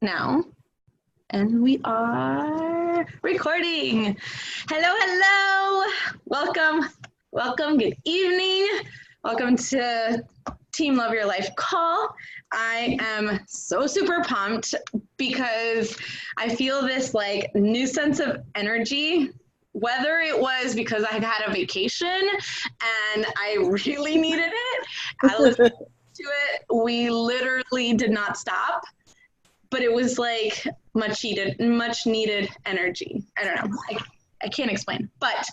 now, and we are recording. Hello. Welcome. Good evening. Welcome to Team Love Your Life call. I am so super pumped because I feel this like new sense of energy, whether it was because I had a vacation and I really needed it. I listened to it. We literally did not stop, but it was like much needed energy. I don't know. I can't explain, but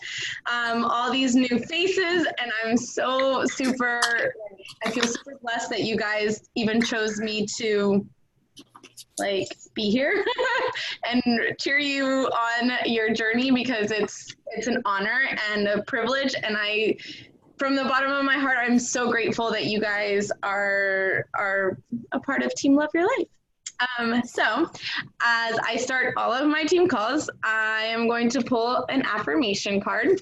all these new faces, and I'm so super, I feel super blessed that you guys even chose me to like be here and cheer you on your journey, because it's an honor and a privilege. And from the bottom of my heart, I'm so grateful that you guys are a part of Team Love Your Life. So as I start all of my team calls, I am going to pull an affirmation card.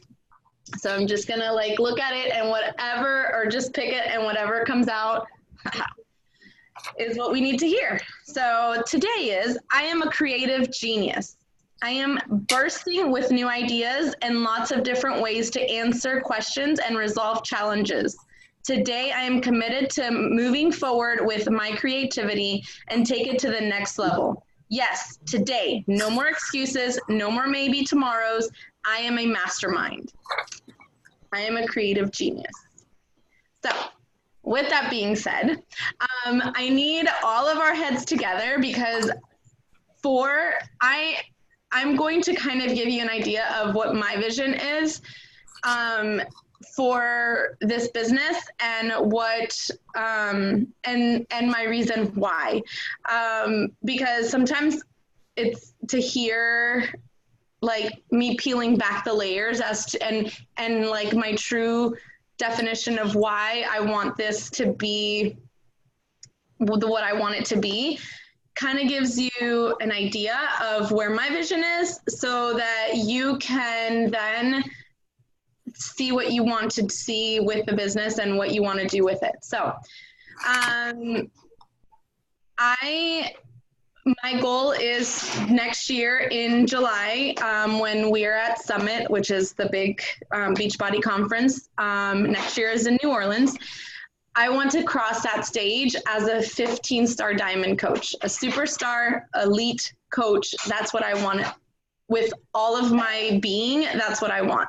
So I'm just going to like look at it and whatever, or just pick it and whatever comes out is what we need to hear. So today is, I am a creative genius. I am bursting with new ideas and lots of different ways to answer questions and resolve challenges. Today, I am committed to moving forward with my creativity and take it to the next level. Yes, today, no more excuses, no more maybe tomorrows. I am a mastermind. I am a creative genius. So, with that being said, I need all of our heads together, because I'm going to kind of give you an idea of what my vision is for this business, and what and my reason why, because sometimes it's to hear like me peeling back the layers as to and like my true definition of why I want this to be what I want it to be, kind of gives you an idea of where my vision is, so that you can then see what you want to see with the business and what you want to do with it. So my goal is next year in July, when we're at Summit, which is the big Beachbody conference. Next year is in New Orleans. I want to cross that stage as a 15-star diamond coach, a superstar elite coach. That's what I want with all of my being. That's what I want.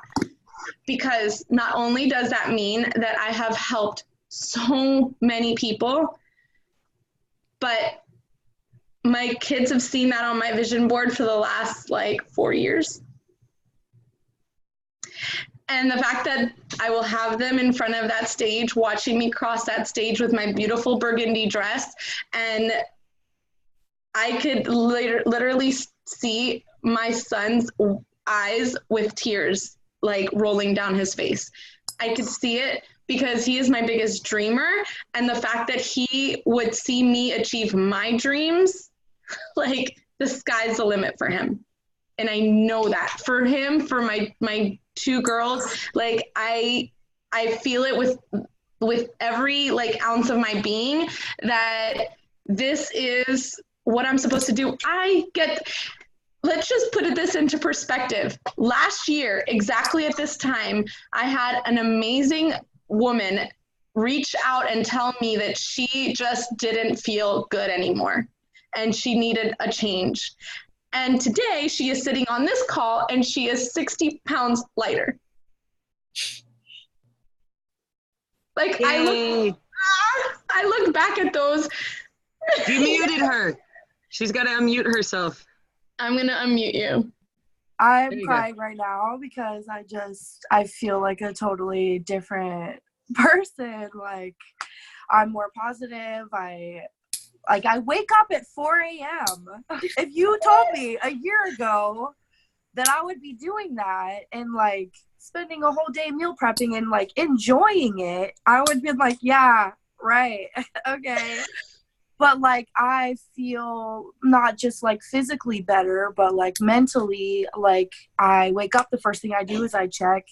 Because not only does that mean that I have helped so many people, but my kids have seen that on my vision board for the last like 4 years. And the fact that I will have them in front of that stage, watching me cross that stage with my beautiful burgundy dress, and I could literally see my son's eyes with tears like rolling down his face. I could see it because he is my biggest dreamer, and the fact that he would see me achieve my dreams, like the sky's the limit for him. And I know that for him, for my two girls, like I feel it with every like ounce of my being that this is what I'm supposed to do. Let's just put this into perspective. Last year, exactly at this time, I had an amazing woman reach out and tell me that she just didn't feel good anymore and she needed a change. And today she is sitting on this call and she is 60 pounds lighter. Like, I look back at those. You muted her. She's got to unmute herself. I'm going to unmute you. I'm crying right now because I feel like a totally different person. Like, I'm more positive. I wake up at 4 a.m. If you told me a year ago that I would be doing that and like spending a whole day meal prepping and like enjoying it, I would be like, yeah, right. Okay. But like I feel not just like physically better, but like mentally. Like I wake up, the first thing I do is I check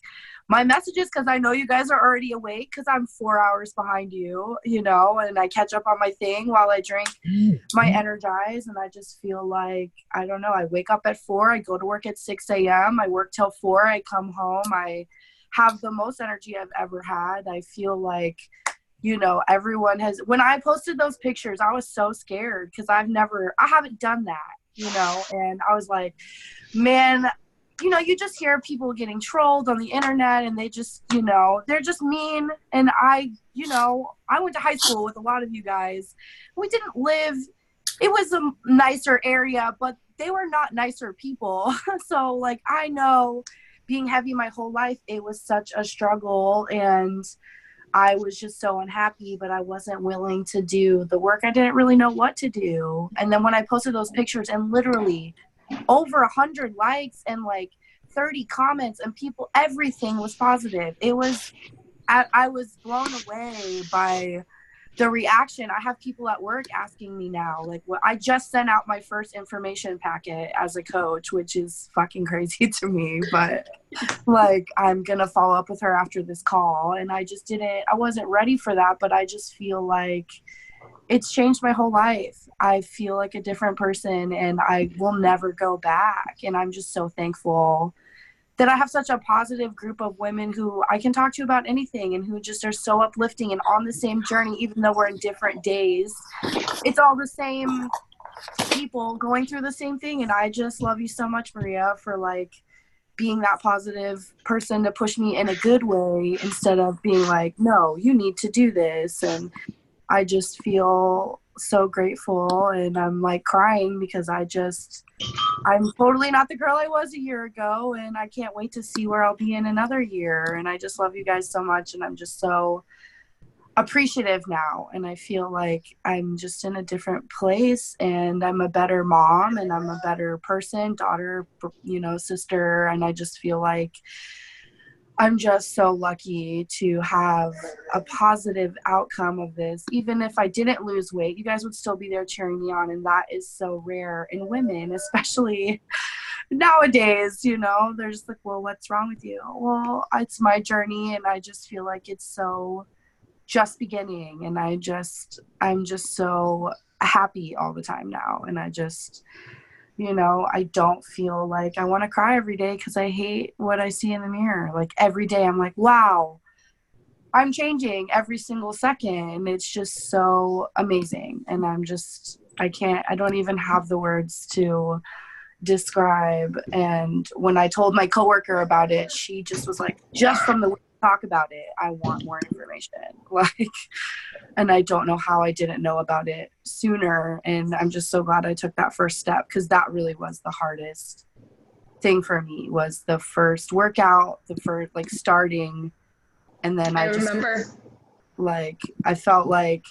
my messages because I know you guys are already awake because I'm 4 hours behind you, you know, and I catch up on my thing while I drink my Energize, and I just feel like, I don't know, I wake up at 4, I go to work at 6 a.m., I work till 4, I come home, I have the most energy I've ever had. I feel like, you know, everyone has, when I posted those pictures, I was so scared because I haven't done that, you know, and I was like, man, you know, you just hear people getting trolled on the internet and they just, you know, they're just mean. And I went to high school with a lot of you guys. We didn't live, it was a nicer area, but they were not nicer people. So like, I know being heavy my whole life, it was such a struggle, and I was just so unhappy, but I wasn't willing to do the work. I didn't really know what to do. And then when I posted those pictures and literally over 100 likes and like 30 comments and people, everything was positive. It was, I was blown away by the reaction. I have people at work asking me now, like, what, I just sent out my first information packet as a coach, which is fucking crazy to me, but like, I'm gonna follow up with her after this call. And I wasn't ready for that, but I just feel like it's changed my whole life. I feel like a different person and I will never go back. And I'm just so thankful that I have such a positive group of women who I can talk to about anything and who just are so uplifting and on the same journey, even though we're in different days. It's all the same people going through the same thing. And I just love you so much, Maria, for like being that positive person to push me in a good way instead of being like, no, you need to do this. And I just feel so grateful, and I'm like crying because I'm totally not the girl I was a year ago, and I can't wait to see where I'll be in another year. And I just love you guys so much, and I'm just so appreciative now. And I feel like I'm just in a different place, and I'm a better mom, and I'm a better person, daughter, you know, sister. And I just feel like I'm just so lucky to have a positive outcome of this. Even if I didn't lose weight, you guys would still be there cheering me on. And that is so rare in women, especially nowadays, you know, they're just like, well, what's wrong with you? Well, it's my journey. And I just feel like it's so just beginning. And I'm just so happy all the time now. And I just, you know, I don't feel like I want to cry every day because I hate what I see in the mirror. Like every day I'm like, wow, I'm changing every single second. And it's just so amazing. And I don't even have the words to describe. And when I told my coworker about it, she just was like, just from the way you talk about it, I want more information. Like, and I don't know how I didn't know about it sooner. And I'm just so glad I took that first step, because that really was the hardest thing for me, was the first workout, the first like starting. And then I remember, like, I felt like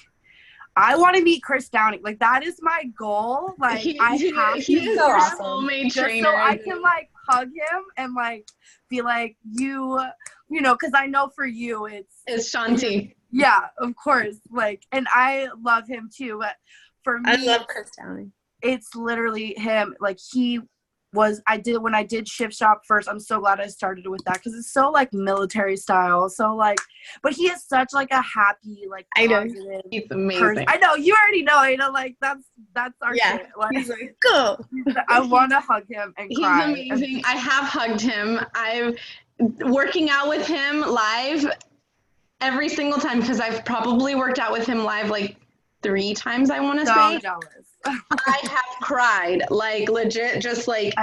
I want to meet Chris Downing. Like, that is my goal. Like, He's so awesome. Soulmate trainer. So I can like hug him and like be like, you know, because I know for you it's Shanti. Yeah, of course. Like, and I love him too. But for me, I love Chris Downing. It's literally him. Like, when I did Shift Shop first, I'm so glad I started with that, because it's so like military style. So like, but he is such like a happy, like, positive, he's amazing person. I know, you already know, you know, like that's our shit. Like, he's like, cool. I want to hug him and cry. He's amazing. I have hugged him. I'm working out with him live every single time, because I've probably worked out with him live like 3 times, I want to say. Jealous. I have cried, like legit, just like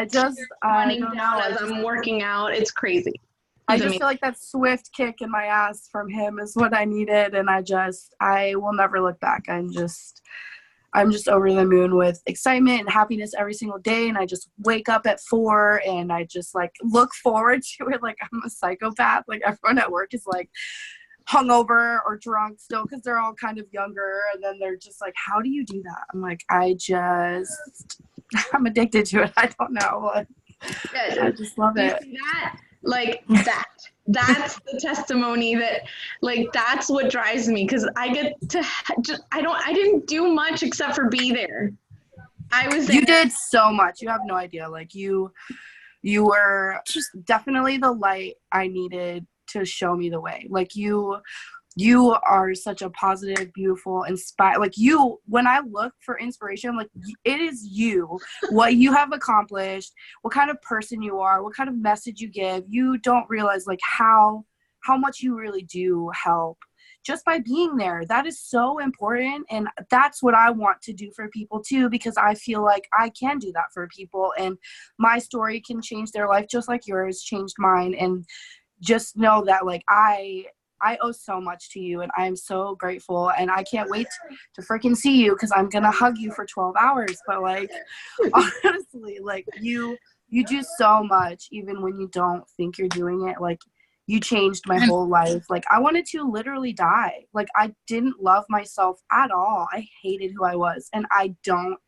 running down as I'm working out. It's crazy. I just feel like that swift kick in my ass from him is what I needed, and I will never look back. I'm just over the moon with excitement and happiness every single day, and I just wake up at 4 and I just like look forward to it like I'm a psychopath. Like, everyone at work is like hungover or drunk still, because they're all kind of younger, and then they're just like, how do you do that? I'm like, I'm addicted to it. I don't know. I just love it. That, like that, that's the testimony that, like, that's what drives me, because I get to I didn't do much except for be there. I was there. You did so much. You have no idea. Like, you were just definitely the light I needed to show me the way. Like, you are such a positive, beautiful, inspired. Like, you, when I look for inspiration, like, it is you, what you have accomplished, what kind of person you are, what kind of message you give. You don't realize, like, how much you really do help just by being there. That is so important. And that's what I want to do for people too, because I feel like I can do that for people, and my story can change their life just like yours changed mine. And just know that, like, I owe so much to you, and I'm so grateful, and I can't wait to freaking see you, because I'm gonna hug you for 12 hours. But, like, honestly, like, you do so much even when you don't think you're doing it. Like, you changed my whole life. Like, I wanted to literally die. Like, I didn't love myself at all. I hated who I was, and I don't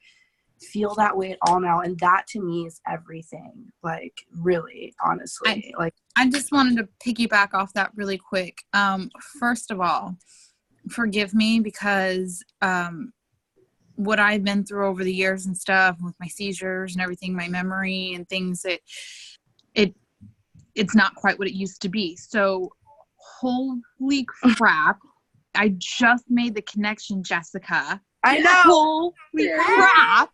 feel that way at all now. And that to me is everything. Like, really, honestly. I just wanted to piggyback off that really quick. First of all, forgive me, because what I've been through over the years and stuff with my seizures and everything, my memory and things, it's not quite what it used to be. So holy crap, I just made the connection, Jessica. I know. Holy crap.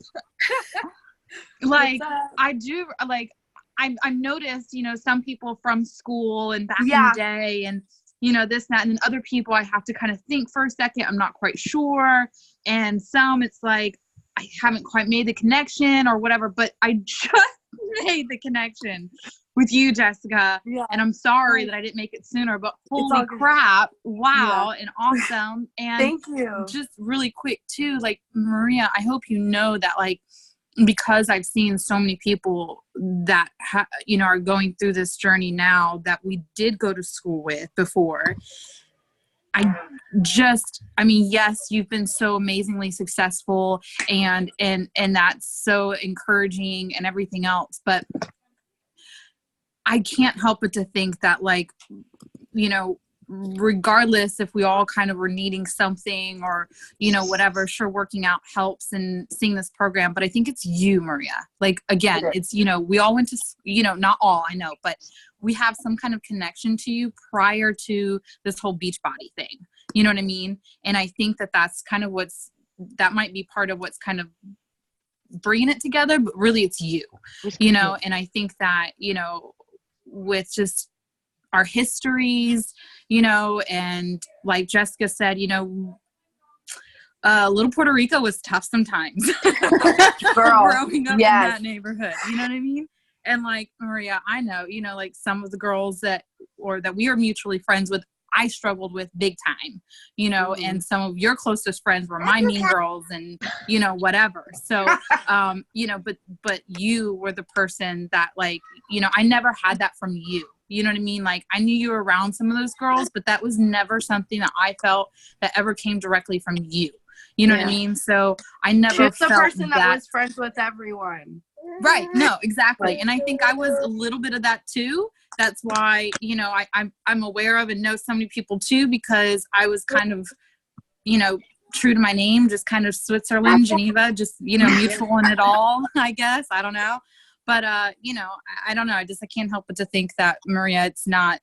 Like, I do, like, I've noticed, some people from school and back in the day, and, this, that, and then other people I have to kind of think for a second. I'm not quite sure. And some, it's like, I haven't quite made the connection or whatever, but I just made the connection with you, Jessica. Yeah. And I'm sorry that I didn't make it sooner, but holy crap. Wow. Yeah. And awesome. And thank you. Just really quick too, like, Maria, I hope you know that, like, because I've seen so many people that are going through this journey now that we did go to school with before. Yes, you've been so amazingly successful, and that's so encouraging and everything else, but I can't help but to think that, like, regardless if we all kind of were needing something or, whatever, sure, working out helps and seeing this program, but I think it's you, Maria. Like, again, it's, we all went to, not all, I know, but we have some kind of connection to you prior to this whole Beachbody thing. You know what I mean? And I think that that's kind of that might be part of what's kind of bringing it together, but really it's you, and I think that, with just our histories, and like Jessica said, little Puerto Rico was tough sometimes. Girl, growing up in that neighborhood, you know what I mean? And like, Maria, I know, like some of the girls that we are mutually friends with, I struggled with big time, and some of your closest friends were my mean girls and, whatever. So, but you were the person that, like, I never had that from you. You know what I mean? Like, I knew you were around some of those girls, but that was never something that I felt that ever came directly from you. You know what I mean? So I never felt the person that was friends with everyone. Right. No, exactly. And I think I was a little bit of that too. That's why, I'm aware of and know so many people too, because I was kind of, true to my name, just kind of Switzerland, Geneva, just, mutual in it all, I guess. I don't know. But, I don't know. I can't help but to think that, Maria, it's not,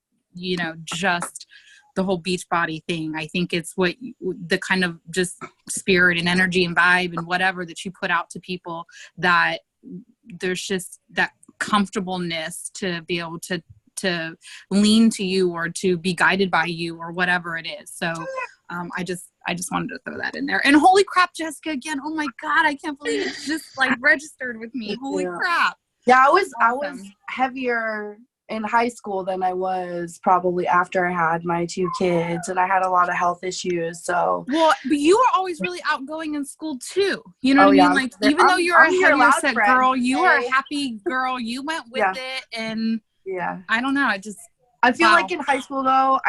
just the whole Beachbody thing. I think it's the kind of just spirit and energy and vibe and whatever that you put out to people, that there's just that comfortableness to be able to lean to you or to be guided by you or whatever it is. So I just wanted to throw that in there. And holy crap, Jessica, again, oh my God, I can't believe it just like registered with me. Holy crap. Yeah, I was heavier in high school than I was probably after I had my 2 kids, and I had a lot of health issues. So but you were always really outgoing in school too. You know what I mean? Like, even though you're a heavier set girl, you are a happy girl. You went with it, and I don't know. I feel like in high school though,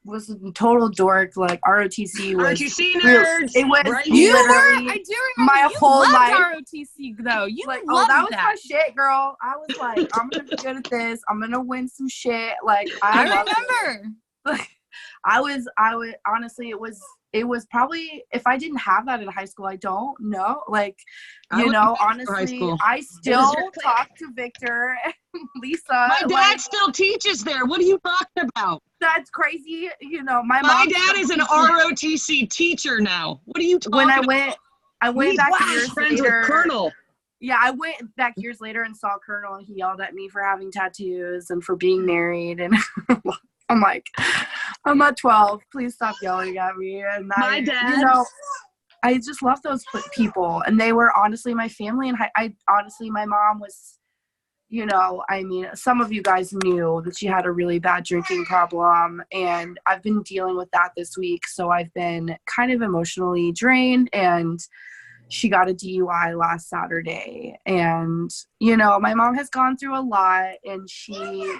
was a total dork. Like ROTC was ROTC nerds. It was right You here. were. literally I do remember. my You whole loved life. ROTC though. You Like, loved that was that. my shit, girl. I was like, I'm gonna be good at this. I'm gonna win some shit. Like, I loved it. remember. Like, I would honestly, it was probably, if I didn't have that in high school, I don't know. Like, I you went know, to high honestly, school. I It still was your clique. talk to Victor and Lisa. My dad like, still teaches there. What are you talking about? that's crazy. You know, my My mom dad still is an teaches- ROTC teacher now. What are you talking When about? I went He's back best years friends later. with Colonel. Yeah, I went back years later and saw Colonel, and he yelled at me for having tattoos and for being married. And I'm like, I'm not 12. Please stop yelling at me. And My dad- you know, I just love those people, and they were honestly my family. And I honestly, my mom was, you know, I mean, some of you guys knew that she had a really bad drinking problem, and I've been dealing with that this week. So I've been kind of emotionally drained, and she got a DUI last Saturday. And, you know, my mom has gone through a lot, and she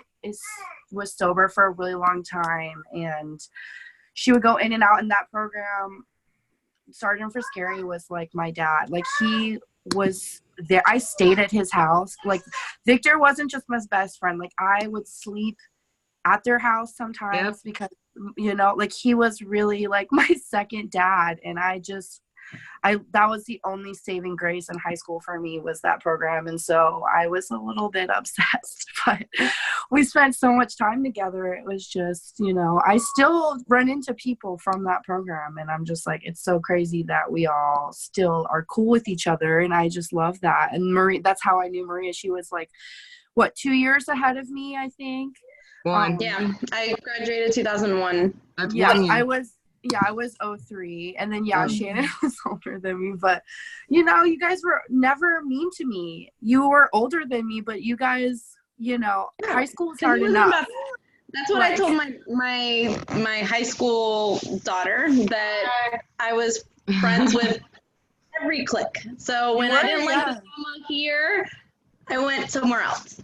was sober for a really long time. And she would go in and out in that program. Sergeant Friscari was like my dad. Like, he was there. I stayed at his house. Like, Victor wasn't just my best friend. Like, I would sleep at their house sometimes because, you know, like, he was really like my second dad. And that was the only saving grace in high school for me, was that program. And so I was a little bit obsessed, but we spent so much time together. It was just, you know, I still run into people from that program, and I'm just like, it's so crazy that we all still are cool with each other. And I just love that. And Marie, that's how I knew Maria. She was like, what, 2 years ahead of me, I think. One. Yeah, I graduated 2001. That's Yeah, 1 year. I was 03, and then Oh. Shannon was older than me, but you know, you guys were never mean to me. You were older than me, but you guys, you know, high school was hard enough. That's what I told my high school daughter, that I was friends with every clique. So when I didn't like the drama here, I went somewhere else.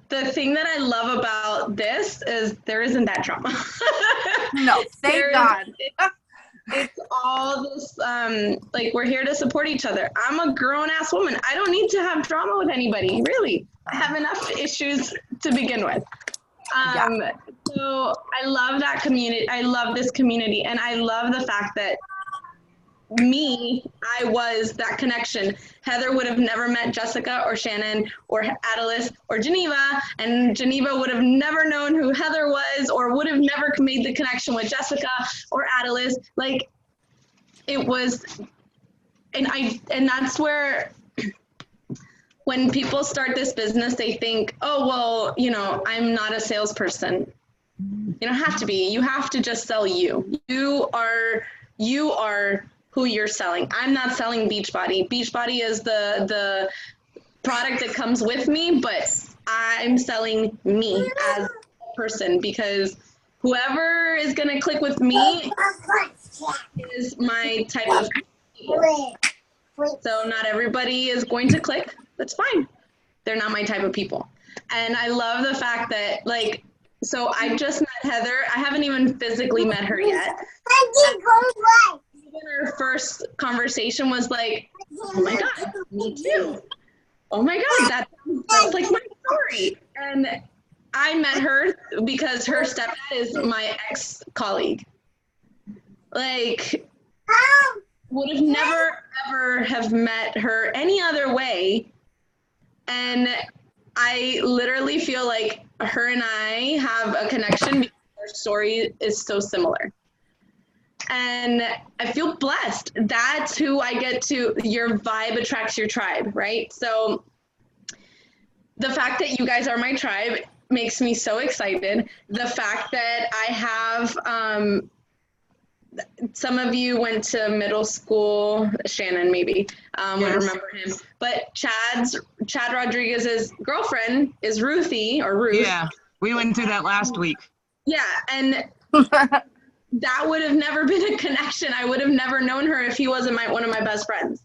The thing that I love about this is there isn't that drama. No, thank God. It's all this, like, we're here to support each other. I'm a grown-ass woman. I don't need to have drama with anybody, really. I have enough issues to begin with. So I love that community. I love this community. And I love the fact that I was that connection. Heather would have never met Jessica or Shannon or Adelis or Geneva, and Geneva would have never known who Heather was, or would have never made the connection with Jessica or Adelis. Like, it was, and that's where, when people start this business, they think, oh, well, you know, I'm not a salesperson. You don't have to be. You have to just sell you. You are who you're selling. I'm not selling Beachbody. Beachbody is the product that comes with me, but I'm selling me as a person, because whoever is going to click with me is my type of people. So not everybody is going to click. That's fine. They're not my type of people. And I love the fact that, like, so I just met Heather. I haven't even physically met her yet. Even our first conversation was like, oh my God, me too. Oh my God, that's like my story. And I met her because her stepdad is my ex-colleague. Like, would have never, ever have met her any other way. And I literally feel like her and I have a connection because our story is so similar. And I feel blessed. That's who I get to. Your vibe attracts your tribe, right? So the fact that you guys are my tribe makes me so excited. The fact that I have, some of you went to middle school, Shannon maybe would remember him, but Chad Rodriguez's girlfriend is Ruthie, or Ruth. Yeah, we went through that last week. Yeah, and that would have never been a connection. I would have never known her if he wasn't one of my best friends.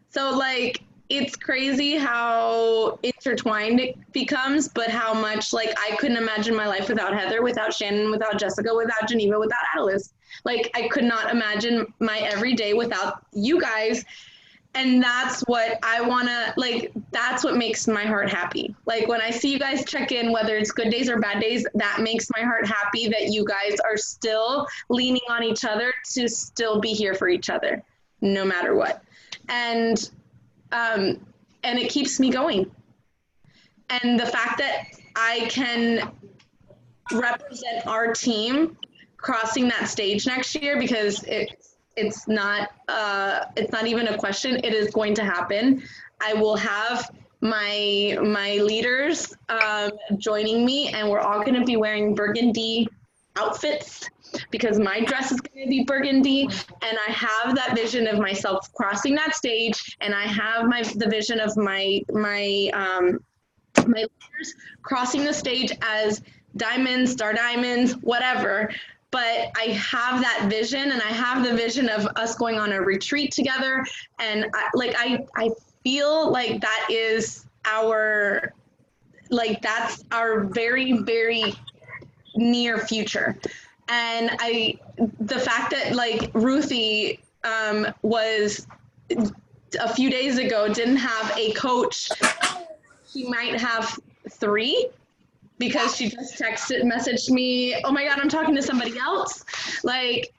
So, like, it's crazy how intertwined it becomes, but how much like I couldn't imagine my life without Heather, without Shannon, without Jessica, without Geneva, without Atlas. Like I could not imagine my everyday without you guys. And that's what I want to, like, that's what makes my heart happy. Like when I see you guys check in, whether it's good days or bad days, that makes my heart happy that you guys are still leaning on each other to still be here for each other, no matter what. And it keeps me going. And the fact that I can represent our team crossing that stage next year, because it's not even a question. It is going to happen. I will have my leaders joining me, and we're all going to be wearing burgundy outfits because my dress is going to be burgundy, and I have that vision of myself crossing that stage, and I have the vision of my leaders crossing the stage as diamonds, star diamonds, whatever. But I have that vision, and I have the vision of us going on a retreat together. And I feel like that is that's our very, very near future. And the fact that like Ruthie was a few days ago didn't have a coach, she might have 3. Because she just messaged me, oh my God, I'm talking to somebody else. Like,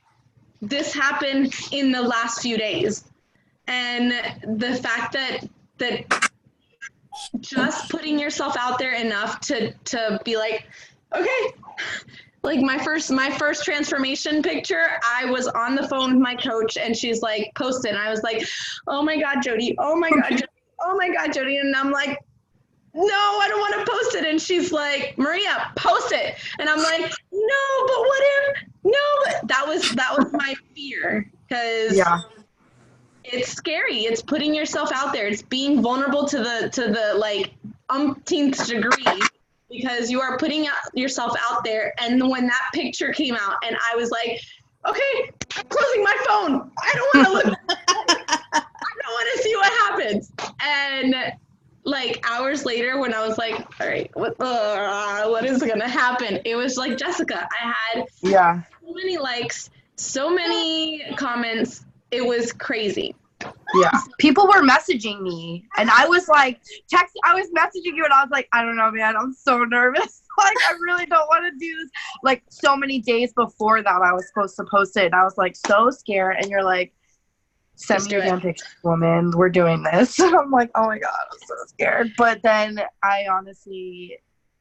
this happened in the last few days. And the fact that just putting yourself out there enough to be like, okay, like my first transformation picture, I was on the phone with my coach and she's like, post it. And I was like, oh my God, Jody, oh my God, Jody, oh my God, Jody. And I'm like, no, I don't want to post it. And she's like, Maria, post it. And I'm like, no, but what if, no, but that was my fear, because it's scary. It's putting yourself out there. It's being vulnerable to the like umpteenth degree, because you are putting yourself out there. And when that picture came out and I was like, okay, I'm closing my phone. I don't want to look. I don't want to see what happens. And like hours later, when I was like, all right, what is going to happen? It was like, Jessica, I had so many likes, so many comments. It was crazy. Yeah. People were messaging me and I was like, I was messaging you and I was like, I don't know, man, I'm so nervous. Like, I really don't want to do this. Like, so many days before that, I was supposed to post it and I was like, so scared. And you're like, send me a picture, woman. We're doing this. I'm like, oh my God, I'm so scared. But then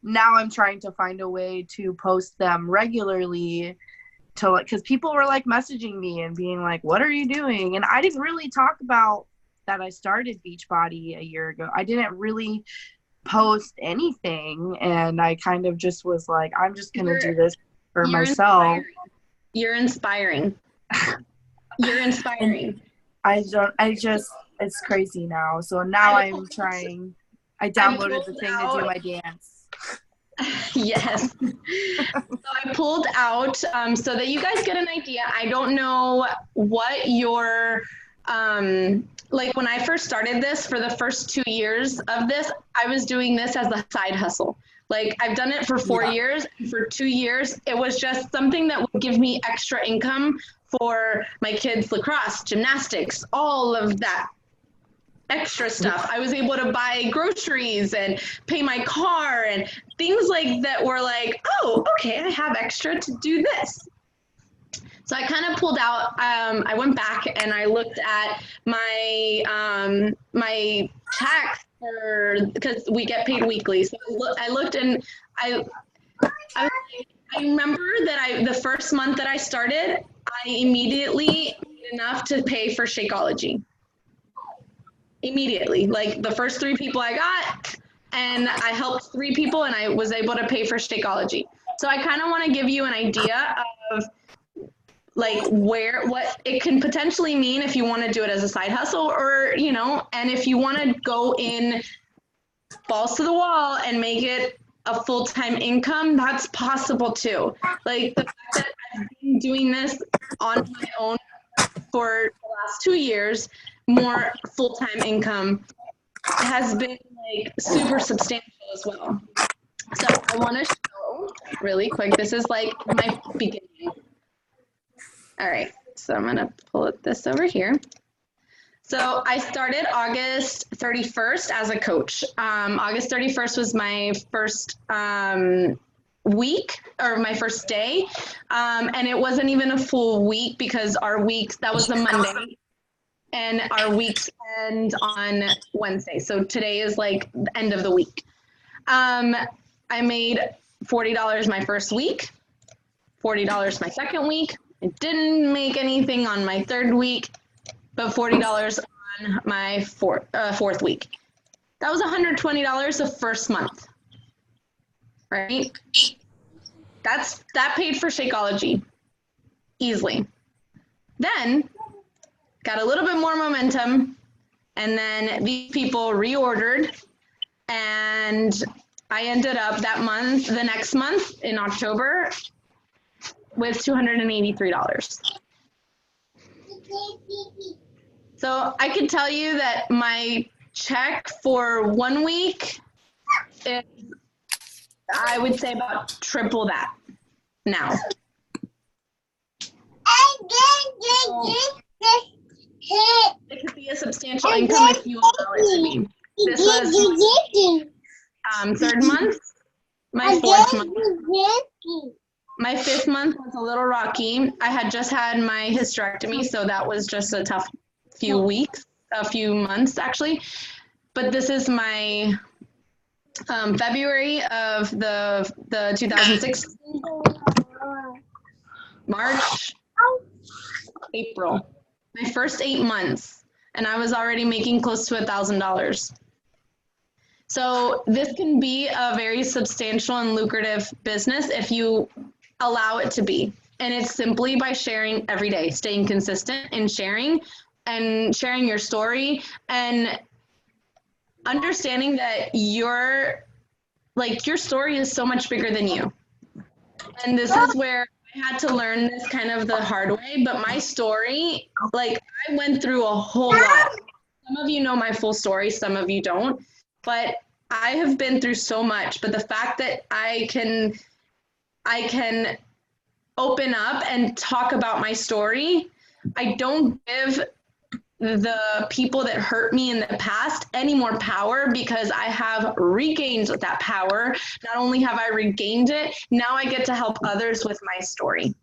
now I'm trying to find a way to post them regularly to, like, because people were like messaging me and being like, what are you doing? And I didn't really talk about that I started Beachbody a year ago. I didn't really post anything. And I kind of just was like, I'm just going to do this for myself. You're inspiring. You're inspiring. It's crazy now. So now I'm trying. I downloaded the thing to do my dance. Yes. So I pulled out so that you guys get an idea. I don't know what your, like when I first started this, for the first 2 years of this, I was doing this as a side hustle. Like I've done it for 4 years. For 2 years, it was just something that would give me extra income for my kids' lacrosse, gymnastics, all of that extra stuff. I was able to buy groceries and pay my car and things like that were like, oh, okay, I have extra to do this. So I kind of pulled out, I went back and I looked at my my tax, because we get paid weekly. So I looked and I remember that the first month that I started, I immediately made enough to pay for Shakeology. Immediately, like the first 3 people I got, and I helped 3 people and I was able to pay for Shakeology. So I kind of want to give you an idea of like what it can potentially mean if you want to do it as a side hustle, or, you know, and if you want to go in balls to the wall and make it a full-time income, that's possible too. Like the fact that I've been doing this on my own for the last 2 years, more full-time income, has been like super substantial as well. So I want to show really quick. This is like my beginning. All right, so I'm gonna pull this over here. So I started August 31st as a coach. August 31st was my first week, or my first day. And it wasn't even a full week because our weeks, that was a Monday, and our weeks end on Wednesday. So today is like the end of the week. I made $40 my first week, $40 my second week. I didn't make anything on my third week, but $40 on my fourth week. That was $120 the first month, right? That paid for Shakeology easily. Then got a little bit more momentum, and then these people reordered, and I ended up the next month in October with $283. So I can tell you that my check for 1 week is, I would say, about triple that now. It could be a substantial income if you allow it to be. This was third month, my fourth month. My fifth month was a little rocky. I had just had my hysterectomy, so that was just a tough few months actually. But this is my February of the 2016, March, April. My first 8 months, and I was already making close to $1,000. So this can be a very substantial and lucrative business if you allow it to be. And it's simply by sharing every day, staying consistent in sharing your story, and understanding that your story is so much bigger than you. And this is where I had to learn this kind of the hard way, but my story, like, I went through a whole lot. Some of you know my full story, some of you don't, but I have been through so much. But the fact that I can open up and talk about my story, I don't give the people that hurt me in the past any more power, because I have regained that power. Not only have I regained it, now I get to help others with my story.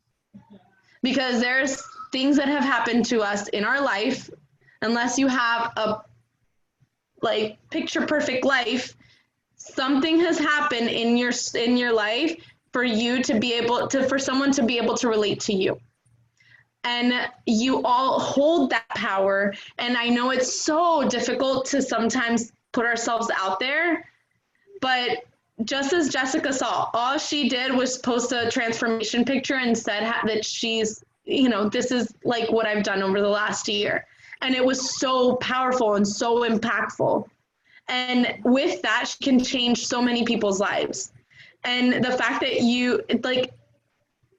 Because there's things that have happened to us in our life, unless you have a picture perfect life, something has happened in your life for you to be able to, for someone to be able to relate to you. And you all hold that power. And I know it's so difficult to sometimes put ourselves out there, but just as Jessica saw, all she did was post a transformation picture and said that she's, this is like what I've done over the last year. And it was so powerful and so impactful. And with that, she can change so many people's lives. And the fact that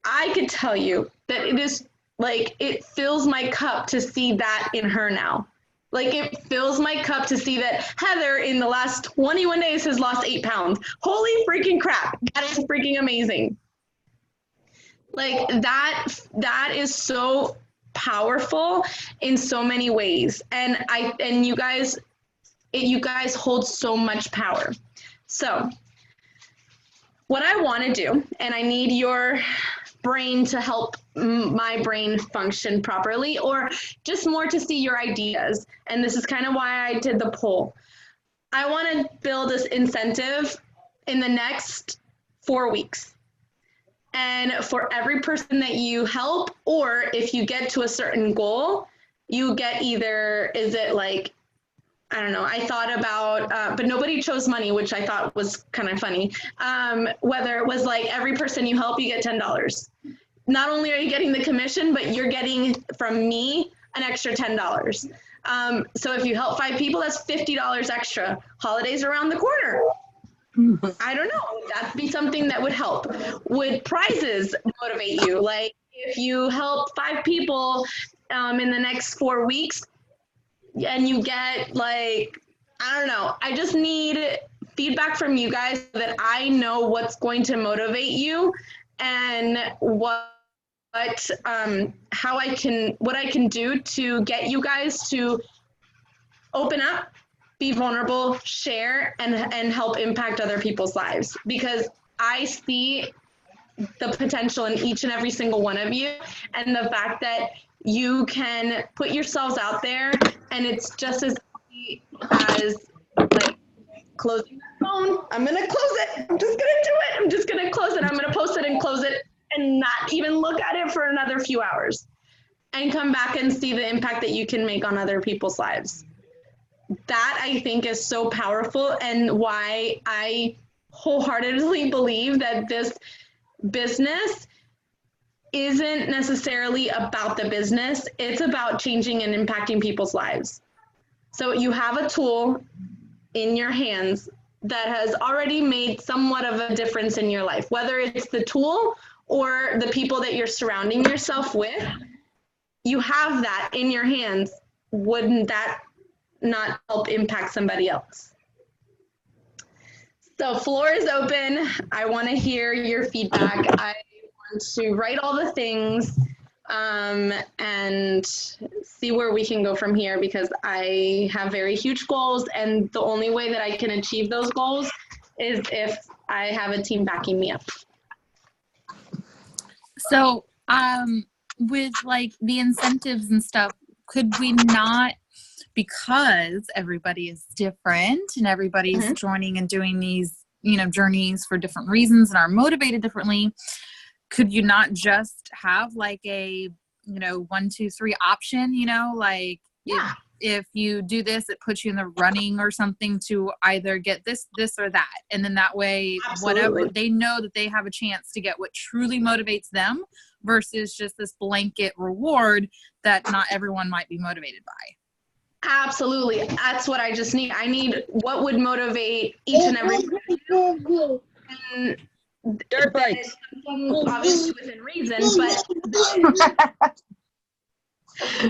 I could tell you that it is, it fills my cup to see that in her now. It fills my cup to see that Heather in the last 21 days has lost 8 pounds. Holy freaking crap. That is freaking amazing. That is so powerful in so many ways. And you guys hold so much power. So what I want to do, and I need your brain to help my brain function properly, or just more to see your ideas. And this is kind of why I did the poll. I want to build this incentive in the next 4 weeks. And for every person that you help, or if you get to a certain goal, you get either, I don't know, I thought about, but nobody chose money, which I thought was kind of funny. Whether it was every person you help, you get $10. Not only are you getting the commission, but you're getting from me an extra $10. So if you help 5 people, that's $50 extra. Holidays around the corner. I don't know. Would that be something that would help? Would prizes motivate you? If you help 5 people in the next 4 weeks, and you get I don't know. I just need feedback from you guys so that I know what's going to motivate you and what how I can do to get you guys to open up, be vulnerable, share, and help impact other people's lives. Because I see the potential in each and every single one of you, and the fact that you can put yourselves out there, and it's just as easy as like closing the phone. I'm gonna close it. I'm just gonna do it. I'm just gonna close it. I'm gonna post it and close it and not even look at it for another few hours, and come back and see the impact that you can make on other people's lives. That I think is so powerful, and why I wholeheartedly believe that this business isn't necessarily about the business. It's about changing and impacting people's lives. So you have a tool in your hands that has already made somewhat of a difference in your life, whether it's the tool or the people that you're surrounding yourself with. You have that in your hands. Wouldn't that not help impact somebody else? So floor is open. I want to hear your feedback. I want to write all the things and see where we can go from here, because I have very huge goals, and the only way that I can achieve those goals is if I have a team backing me up. So with like the incentives and stuff, could we not, because everybody is different and everybody's joining and doing these, you know, journeys for different reasons and are motivated differently, could you not just have like a, you know, 1, 2, 3 option, you know, like if you do this, it puts you in the running or something to either get this or that. And then that way, whatever, they know that they have a chance to get what truly motivates them versus just this blanket reward that not everyone might be motivated by. Absolutely. That's what I just need. I need what would motivate each and every person. And Dirt bikes. Obviously within reason,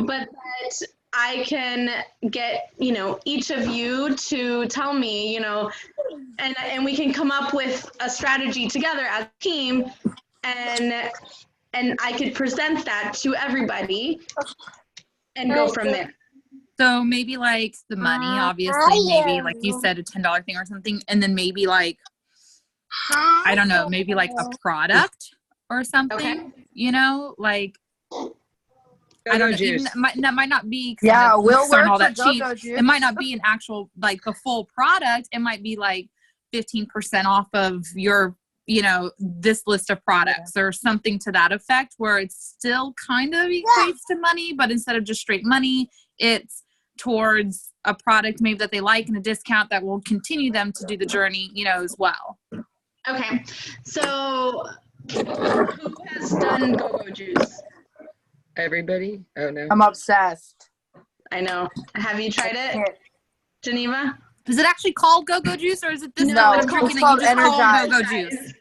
but that I can get, you know, each of you to tell me, you know, and we can come up with a strategy together as a team, and I could present that to everybody and go from there. So maybe like the money, obviously, maybe like you said, a $10 thing or something, and then maybe like, I don't know, maybe like a product or something, you know, like, I don't know, even that might not be, we'll work all that cheap. Go-Go Juice. It might not be an actual, like the full product. It might be like 15% off of your, you know, this list of products or something to that effect, where it's still kind of equates to money, but instead of just straight money, it's towards a product maybe that they like and a discount that will continue them to do the journey, you know, as well. Okay, so who has done Go-Go Juice? Everybody? Oh no. I'm obsessed. I know. Have you tried it, Geneva? Is it actually called Go-Go Juice, or is it this? No, it's called Energize. Go-Go Juice.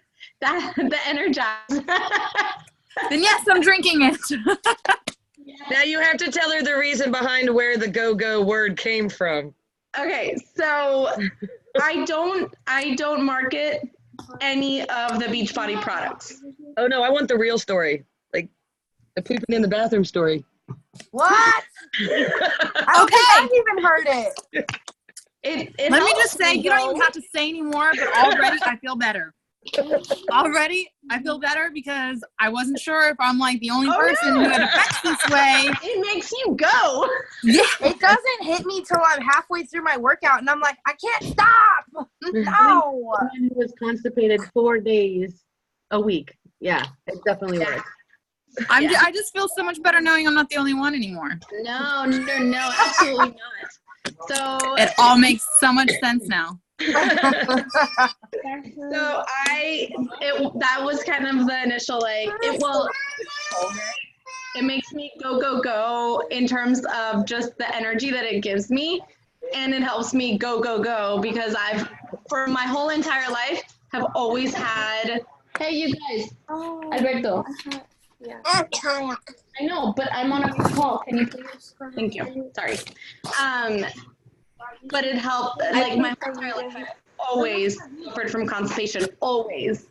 The Energize. Then yes, I'm drinking it. Now you have to tell her the reason behind where the go-go word came from. Okay, so I don't market any of the Beachbody products. Oh no, I want the real story. Like the pooping in the bathroom story. What? I've even heard it. Let me just say, you don't even have to say anymore, but already I feel better. Already I feel better because I wasn't sure if I'm like the only person who had affects this way. It makes you go. Yeah. It doesn't hit me till I'm halfway through my workout and I'm like, I can't stop. No. I was constipated 4 days a week. Yeah, it definitely was. I just feel so much better knowing I'm not the only one anymore. No, absolutely not. So it all makes so much sense now. So that was kind of the initial it makes me go in terms of just the energy that it gives me, and it helps me go because I've for my whole entire life have always had, hey you guys, Alberto. Yeah. I know, but I'm on a call. Can you please? Thank you. Sorry. but it helped. Like my whole entire life, I've always suffered from constipation, always.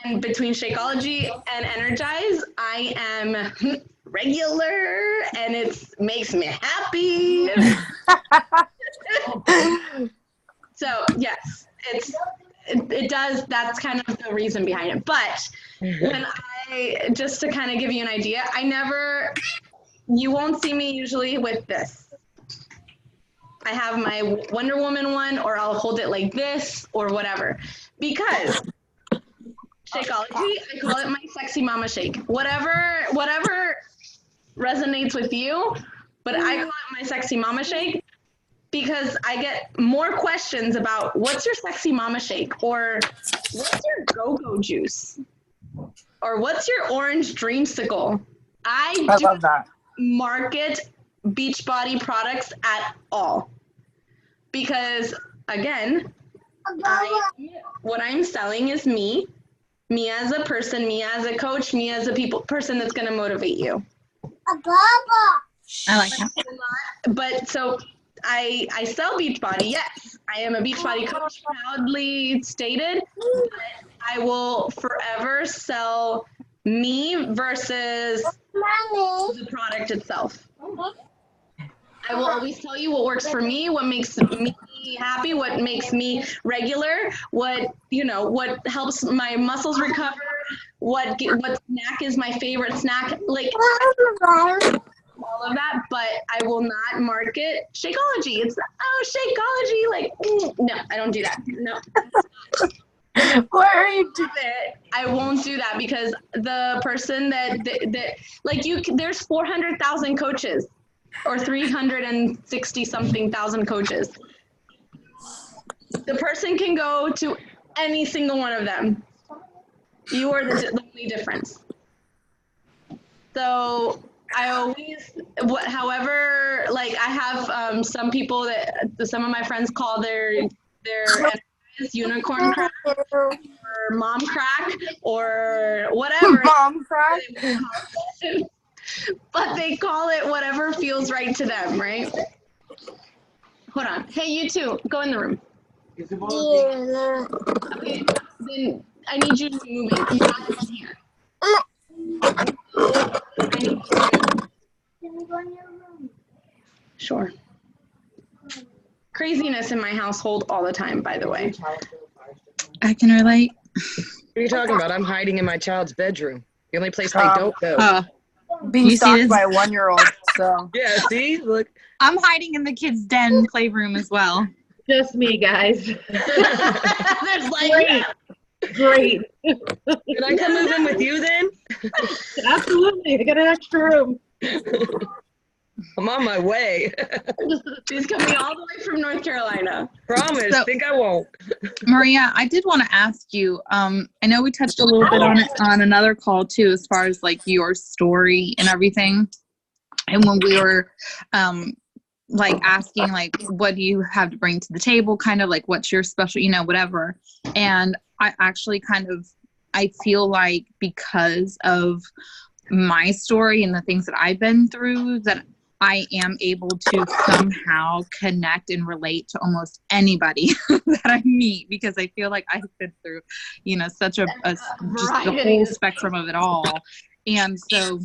And between Shakeology and Energize, I am regular, and it makes me happy. So yes, it does. That's kind of the reason behind it. But when just to kind of give you an idea, you won't see me usually with this. I have my Wonder Woman one, or I'll hold it like this or whatever, because Shakeology, I call it my sexy mama shake. Whatever resonates with you, but I call it my sexy mama shake because I get more questions about what's your sexy mama shake, or what's your go-go juice, or what's your orange dreamsicle. I do love that. market Beachbody products at all because, again, what I'm selling is me as a person, me as a coach, me as a person that's going to motivate you. I like that. But so I sell Beachbody. Yes, I am a Beachbody coach, proudly stated. But I will forever sell me versus the product itself. I will always tell you what works for me, what makes me happy, what makes me regular, what helps my muscles recover, what snack is my favorite snack, like all of that, but I will not market Shakeology. It's Shakeology, like no, I don't do that. No. What are you doing? I won't do that because the person that like there's 400,000 coaches or 360 something thousand coaches. The person can go to any single one of them. You are the only difference. So I always, however, like I have some people that some of my friends call their unicorn crack or mom crack or whatever. Mom crack? But they call it whatever feels right to them, right? Hold on. Hey, you two, go in the room. Okay, then I need you to be moving. I'm not in here. Sure. Craziness in my household all the time, by the way. I can relate. What are you talking about? I'm hiding in my child's bedroom. The only place I don't go. Being You see stalked this? by a 1-year-old, so. Yeah, see? Look. I'm hiding in the kids' den playroom as well. Just me, guys. There's like, Great. Can I come move in with you then? Absolutely. I got an extra room. I'm on my way. she's coming all the way from North Carolina. Promise. Think I won't. Maria, I did want to ask you, I know we touched a little bit on it on another call too, as far as like your story and everything. And when we were like asking like, what do you have to bring to the table? Kind of like, what's your special, whatever. And I actually I feel like because of my story and the things that I've been through, that I am able to somehow connect and relate to almost anybody that I meet, because I feel like I've been through, such just the whole spectrum of it all. And so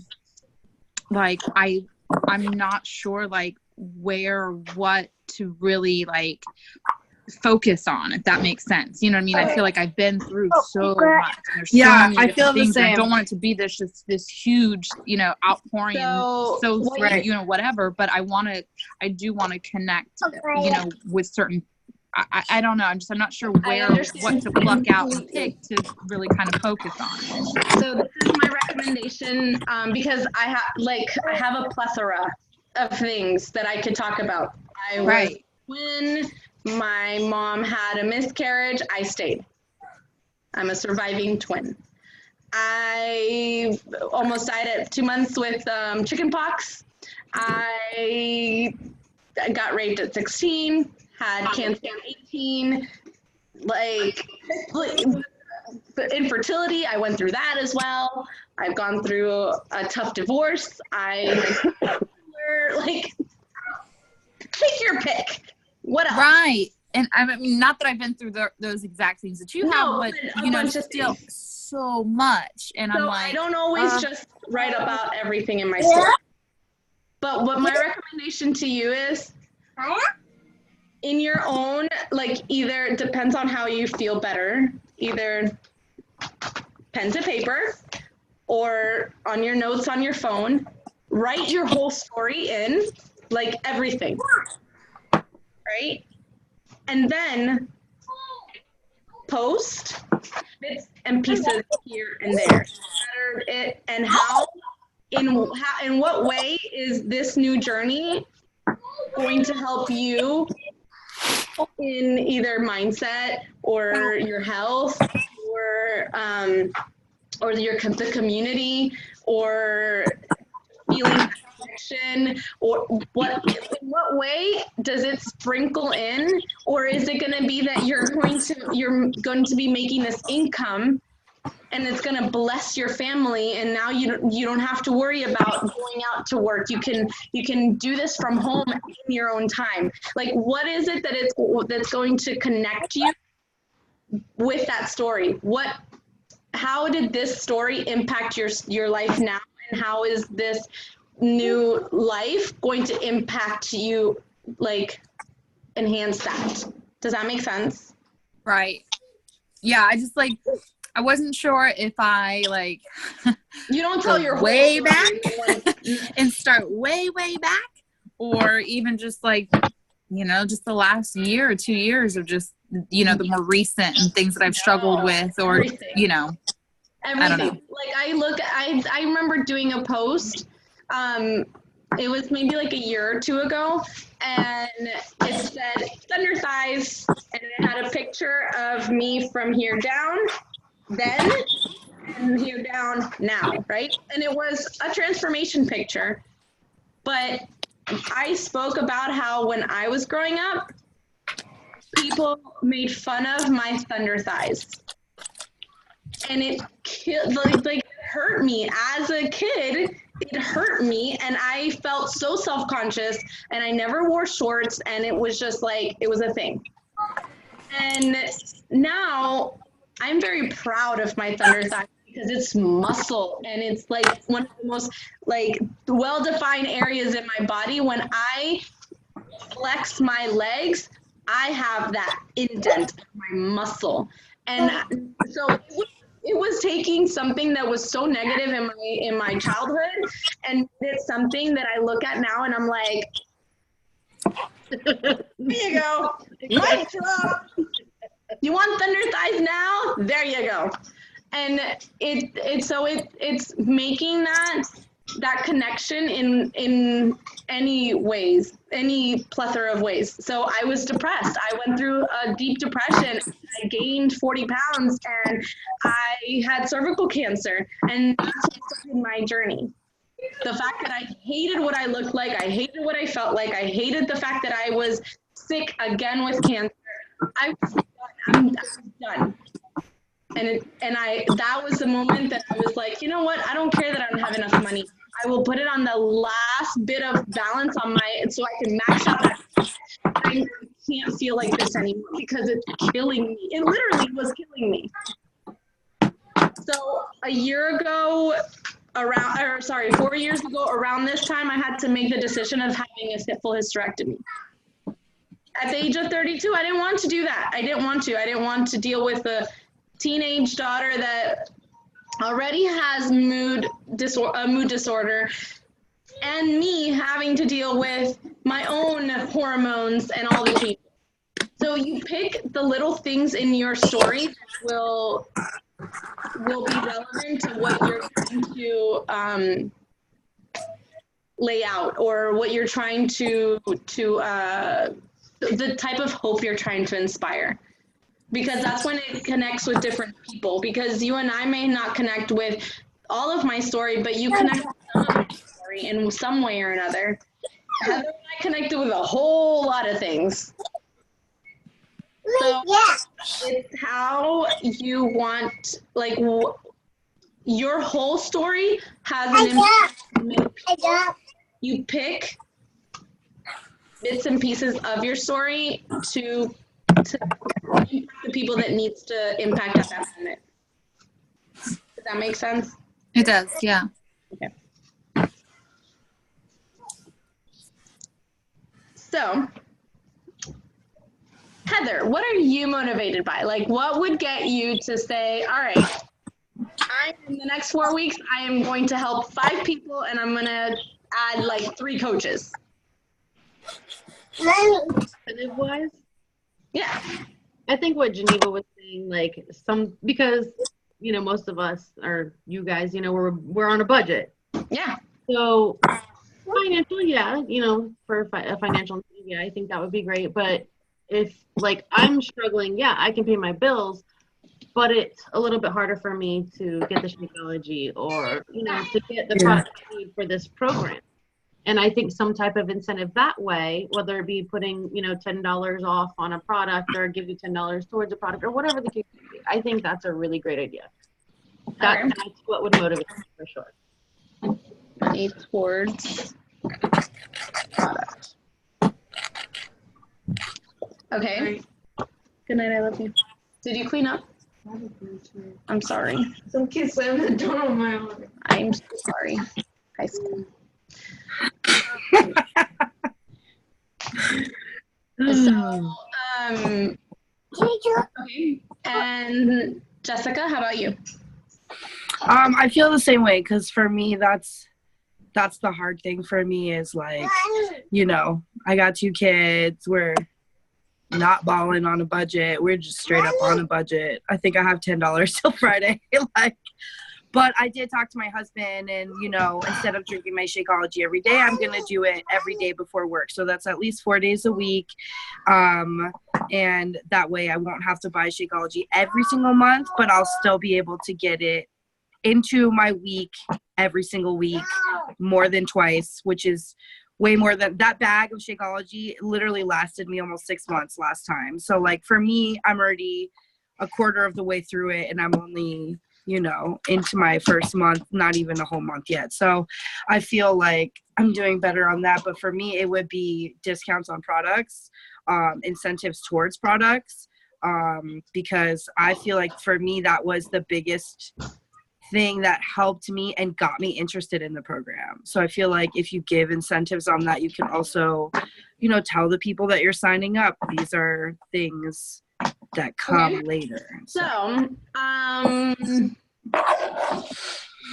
like, I'm not sure like what to really like focus on, if that makes sense. You know what I mean? I feel like I've been through so much. There's so many I feel the things, and same. I don't want it to be this huge, outpouring and right. whatever. But I do want to connect, with certain. I don't know. I'm not sure what to pluck out and pick to really kind of focus on. So this is my recommendation because I have a plethora of things that I could talk about. When my mom had a miscarriage, I stayed. I'm a surviving twin. I almost died at 2 months with chicken pox. I got raped at 16, had cancer at 18, like infertility, I went through that as well. I've gone through a tough divorce. Take your pick. What else? Right. And I mean, not that I've been through those exact things that you have, No, but a you know, bunch of still things. so much. And I'm So like, I don't always just write about everything in my story. But what my recommendation to you is, in your own, like, either it depends on how you feel better, either pen to paper or on your notes on your phone, write your whole story in, like everything, right? And then post bits and pieces here and there. And in what way is this new journey going to help you in either mindset or your health or the community or feeling connection, or in what way does it sprinkle in? Or is it going to be that you're going to be making this income and it's going to bless your family, and now you don't have to worry about going out to work. You can do this from home in your own time. Like, what is it that's going to connect you with that story? How did this story impact your life now, and how is this new life going to impact you, like enhance that? Does that make sense? right. Yeah, I wasn't sure if I like you don't tell your way whole back story. and start way back, or even just like, you know, just the last year or 2 years of just, you know, the more recent and things that I've struggled with, or everything. You know, Everything. I don't know. Like I remember doing a post. It was maybe like a year or two ago, and it said thunder thighs, and it had a picture of me from here down then and here down now, right? And it was a transformation picture. But I spoke about how when I was growing up, people made fun of my thunder thighs. And it hurt me as a kid. It hurt me, and I felt so self-conscious, and I never wore shorts, and it was just like, it was a thing. And now I'm very proud of my thunder thighs because it's muscle, and it's like one of the most like well-defined areas in my body. When I flex my legs, I have that indent of my muscle. And so it was taking something that was so negative in my childhood, and it's something that I look at now and I'm like, there you go. Mic drop. You want thunder thighs now? There you go. And it's making that connection in any ways, any plethora of ways. So I was depressed. I went through a deep depression. I gained 40 pounds, and I had cervical cancer, and that's what started my journey. The fact that I hated what I looked like, I hated what I felt like, I hated the fact that I was sick again with cancer. I'm done. And that was the moment that I was like, you know what? I don't care that I don't have enough money. I will put it on the last bit of balance so I can max out. I can't feel like this anymore because it's killing me. It literally was killing me. So a year ago, 4 years ago, around this time, I had to make the decision of having a full hysterectomy. At the age of 32, I didn't want to do that. I didn't want to deal with a teenage daughter that already has a mood disorder, and me having to deal with my own hormones and all the changes. So you pick the little things in your story that will be relevant to what you're trying to lay out, or what you're trying to the type of hope you're trying to inspire. Because that's when it connects with different people. Because you and I may not connect with all of my story, but you connect with some of my story in some way or another. Heather and I connected with a whole lot of things. So it's how you want, like, your whole story has an impact. You pick bits and pieces of your story to impact the people that needs to impact at that moment. Does that make sense? It does, yeah. Okay. So, Heather, what are you motivated by? Like, what would get you to say, all right, in the next 4 weeks, I am going to help 5 people and I'm going to add like 3 coaches? Incentive-wise, Yeah. I think what Geneva was saying, like because most of us, or you guys, we're on a budget. Yeah. So financial, yeah, for a financial, yeah, I think that would be great. But if like I'm struggling, yeah, I can pay my bills, but it's a little bit harder for me to get the Shakeology or to get the product I need for this program. And I think some type of incentive that way, whether it be putting, $10 off on a product or give you $10 towards a product or whatever the case may be, I think that's a really great idea. That's what would motivate me for sure. Money towards product. Okay. Good night. I love you. Did you clean up? I'm sorry. Some kids slammed the door on my arm. I'm so sorry. High school. So, okay. And Jessica, how about you? I feel the same way, because for me, that's the hard thing for me is like, I got 2 kids. We're not balling on a budget. We're just straight up on a budget. I think I have $10 till Friday. But I did talk to my husband, and, instead of drinking my Shakeology every day, I'm going to do it every day before work. So that's at least 4 days a week. And that way I won't have to buy Shakeology every single month, but I'll still be able to get it into my week every single week, more than twice, which is way more than that bag of Shakeology literally lasted me almost 6 months last time. So like for me, I'm already a quarter of the way through it, and I'm only into my first month, not even a whole month yet. So I feel like I'm doing better on that. But for me, it would be discounts on products, incentives towards products, because I feel like for me, that was the biggest thing that helped me and got me interested in the program. So I feel like if you give incentives on that, you can also, tell the people that you're signing up, these are things that come later. So,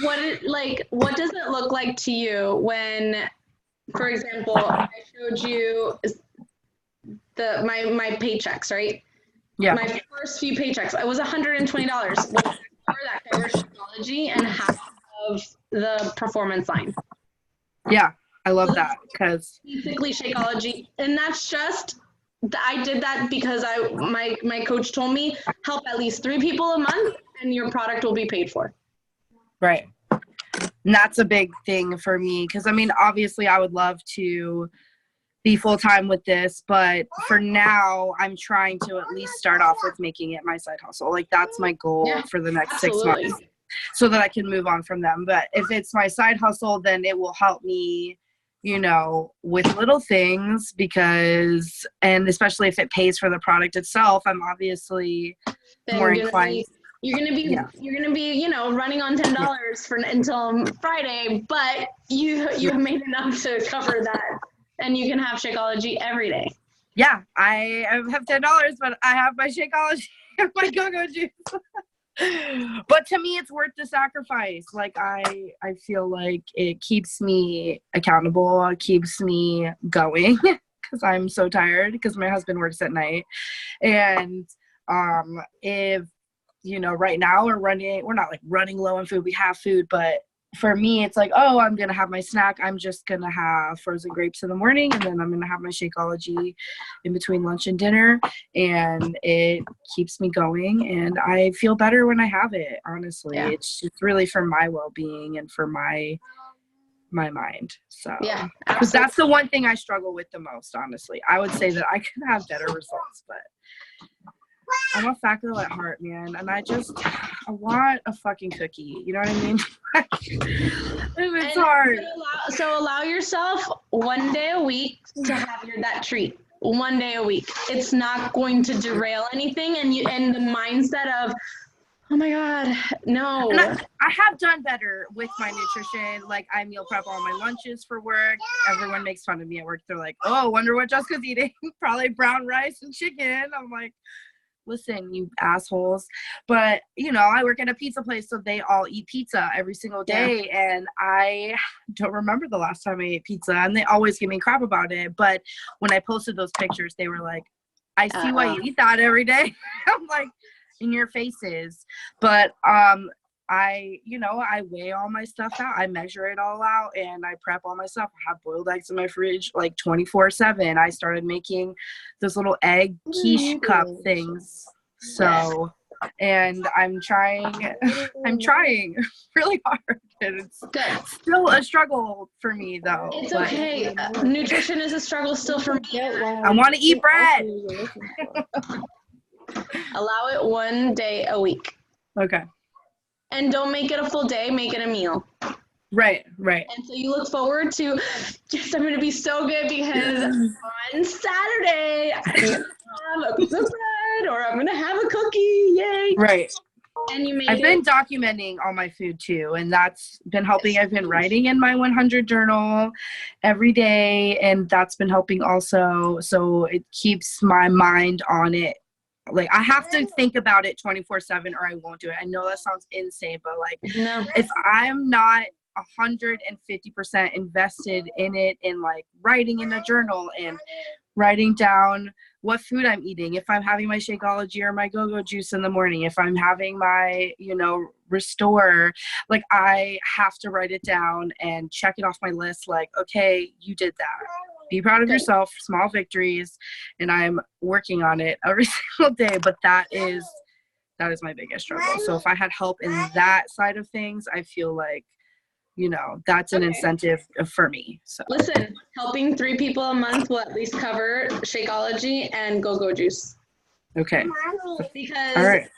what does it look like to you when, for example, I showed you my paychecks, right? Yeah. My first few paychecks, it was $120. That covers Shakeology and half of the performance line. Yeah, I love that, because basically Shakeology, and that's just. I did that because my coach told me help at least 3 people a month and your product will be paid for. Right. And that's a big thing for me, because obviously I would love to be full-time with this, but for now I'm trying to at least start off with making it my side hustle. Like that's my goal for the next 6 months, so that I can move on from them. But if it's my side hustle, then it will help me with little things, and especially if it pays for the product itself, I'm obviously more inclined. You're gonna be running on $10 until Friday, but you made enough to cover that, and you can have Shakeology every day. Yeah, I have $10, but I have my Shakeology and my go-go juice. But to me, it's worth the sacrifice. Like I feel like it keeps me accountable. It keeps me going, because I'm so tired, because my husband works at night. And if right now we're not like running low on food. We have food, but for me, it's like, oh, I'm going to have my snack. I'm just going to have frozen grapes in the morning, and then I'm going to have my Shakeology in between lunch and dinner, and it keeps me going, and I feel better when I have it, honestly. Yeah. It's just really for my well-being and for my mind. So, yeah, because that's the one thing I struggle with the most, honestly. I would say that I could have better results, but I'm a fat girl at heart, man, and I want a fucking cookie. You know what I mean? It's hard. allow yourself 1 day a week to have that treat. 1 day a week. It's not going to derail anything, and the mindset of, oh my God, no. And I have done better with my nutrition. Like, I meal prep all my lunches for work. Everyone makes fun of me at work. They're like, oh, wonder what Jessica's eating. Probably brown rice and chicken. I'm like, listen, you assholes. But, you know, I work at a pizza place, so they all eat pizza every single day. Yeah. And I don't remember the last time I ate pizza. And they always give me crap about it. But when I posted those pictures, they were like, I see why you eat that every day. I'm like, in your faces. But I weigh all my stuff out. I measure it all out, and I prep all my stuff. I have boiled eggs in my fridge like 24/7. I started making those little egg quiche cup things. So, and I'm trying really hard, and it's still a struggle for me though. It's okay. Nutrition is a struggle still for me. I want to eat bread. Allow it 1 day a week. Okay. And don't make it a full day, make it a meal. Right. And so you look forward to, yes, I'm going to be so good because on Saturday I'm going to have a piece of bread or I'm going to have a cookie. Yay. Right. And I've been documenting all my food too, and that's been helping. I've been writing in my 100 journal every day, and that's been helping also. So it keeps my mind on it. Like, I have to think about it 24/7 or I won't do it. I know that sounds insane, but like, no. If I'm not 150% invested in it, in like writing in a journal and writing down what food I'm eating, if I'm having my Shakeology or my Go-Go juice in the morning, if I'm having my, Restore, like, I have to write it down and check it off my list. Like, okay, you did that. Be proud of yourself, small victories, and I'm working on it every single day. But that is my biggest struggle. So if I had help in that side of things, I feel like, that's an incentive for me. So listen, helping 3 people a month will at least cover Shakeology and Go-Go juice. Okay. Because all right.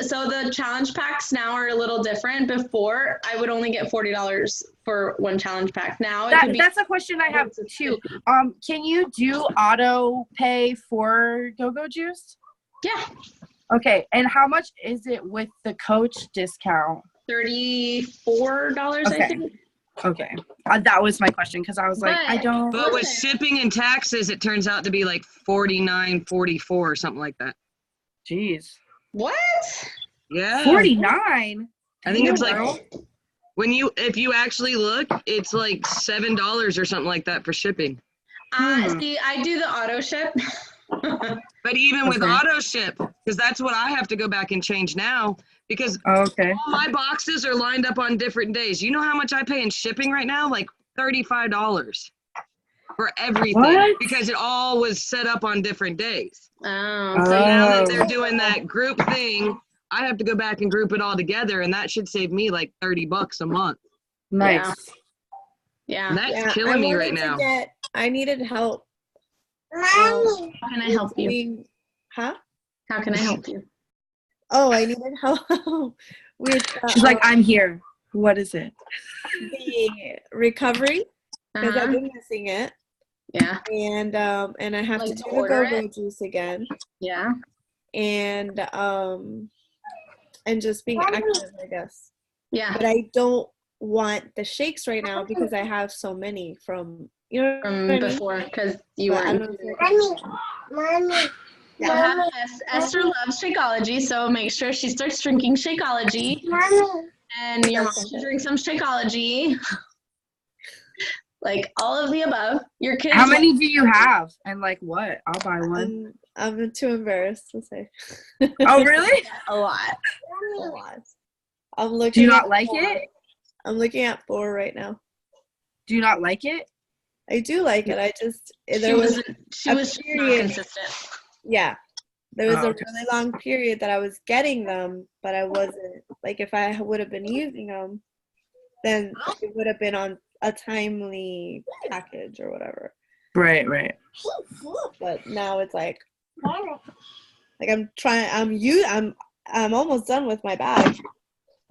So the challenge packs now are a little different. Before, I would only get $40 for one challenge pack. Now that's a question I have too. Can you do auto pay for Go-Go juice? Yeah. Okay, and how much is it with the coach discount? $34, okay. I think. Okay, that was my question because I was like, I don't. But with shipping and taxes, it turns out to be like $49, $44 or something like that. Jeez. What? Yeah. 49. I think it's like if you actually look, it's like $7 or something like that for shipping. See, I do the auto ship. But even with auto ship, because that's what I have to go back and change now, because all my boxes are lined up on different days. You know how much I pay in shipping right now? Like $35 for everything, because it all was set up on different days. Oh. So now that they're doing that group thing, I have to go back and group it all together, and that should save me like $30 a month. Nice. Yeah. And that's killing me right now. I needed help. How can I help you? Huh? How can I help you? Oh, I needed help with. She's like, I'm here. What is it? The recovery, because I've been missing it. Yeah. And I have to do the Go-Go juice again. Yeah. And just being active, I guess. Yeah. But I don't want the shakes right now because I have so many from before, because you were. Mommy. Yeah. Esther loves Shakeology, so make sure she starts drinking Shakeology. And your mom should drink some Shakeology. Like all of the above. Your kids. How many do you have? And like what? I'll buy one. I'm too embarrassed to say. Oh, really? A lot. A lot. I'm looking. Do you not like it? I'm looking at 4 right now. Do you not like it? I do like it. I just she was not consistent. Yeah. There was a really long period that I was getting them, but I wasn't. Like, if I would have been using them, then it would have been on a timely package or whatever. Right. But now it's like I'm almost done with my bag,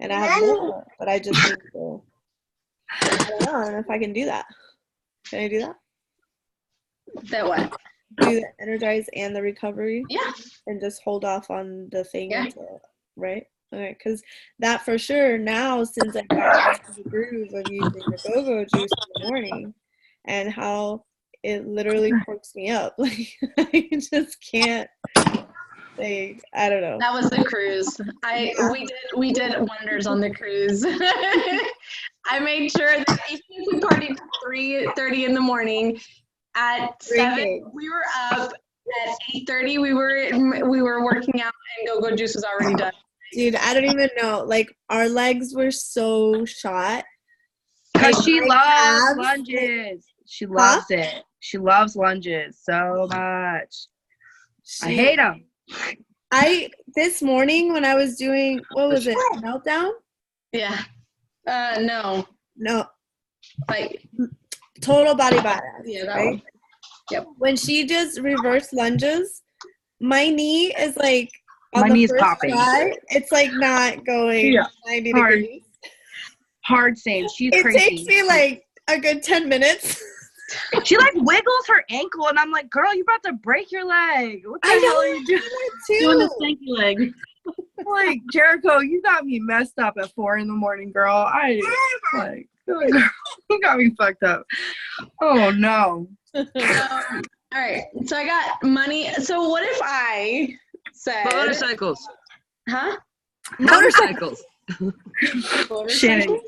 and I have more, but I just need to. I don't know if I can do that. Can I do that? That what? Do the energize and the recovery? Yeah. And just hold off on the thing Yeah. until, right? Okay, because that for sure now, since I got into the groove of using the go-go juice in the morning and how it literally perks me up. Like, I just can't, like, I don't know. That was the cruise. We did wonders on the cruise. I made sure that even if we partied at 3:30 in the morning, at 7 we were up. At 8:30 we were working out, and go-go juice was already done. Dude, I don't even know. Like, our legs were so shot. Because she loves lunges. She loves it. She loves lunges so much. I hate them. This morning when I was doing, what was it, Meltdown? Yeah. No. Like Total Body Badass. Yeah, that right? one. Yep. When she does reverse lunges, my knee is like, my knee is popping. Try, it's like not going 90 degrees. Hard same. She's it crazy. It takes me like a good 10 minutes. She like wiggles her ankle, and I'm like, girl, you're about to break your leg. What the hell are you doing? Doing the stanky leg. Like, Jericho, you got me messed up at 4 a.m, girl. You got me fucked up. Oh no. All right. So I got money. So what if I said motorcycles? Huh? Motorcycles. Shannon.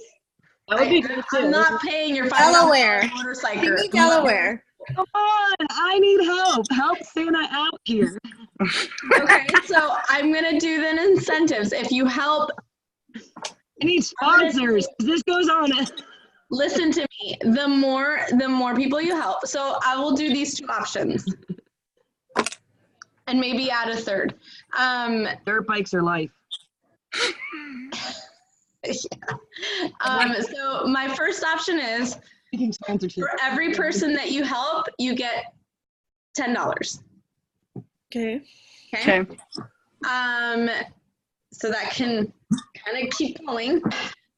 That would be good too. I'm not paying your $5 Delaware. motorcycle. Give me Delaware. Come on, I need help. Help Santa out here. Okay, so I'm gonna do the incentives. If you help, I need sponsors. This goes on. Listen to me. The more people you help. So I will do these two options, and maybe add a third. Dirt bikes are life. Yeah. So my first option is for every person that you help, you get $10. Okay. Okay. So that can kind of keep going.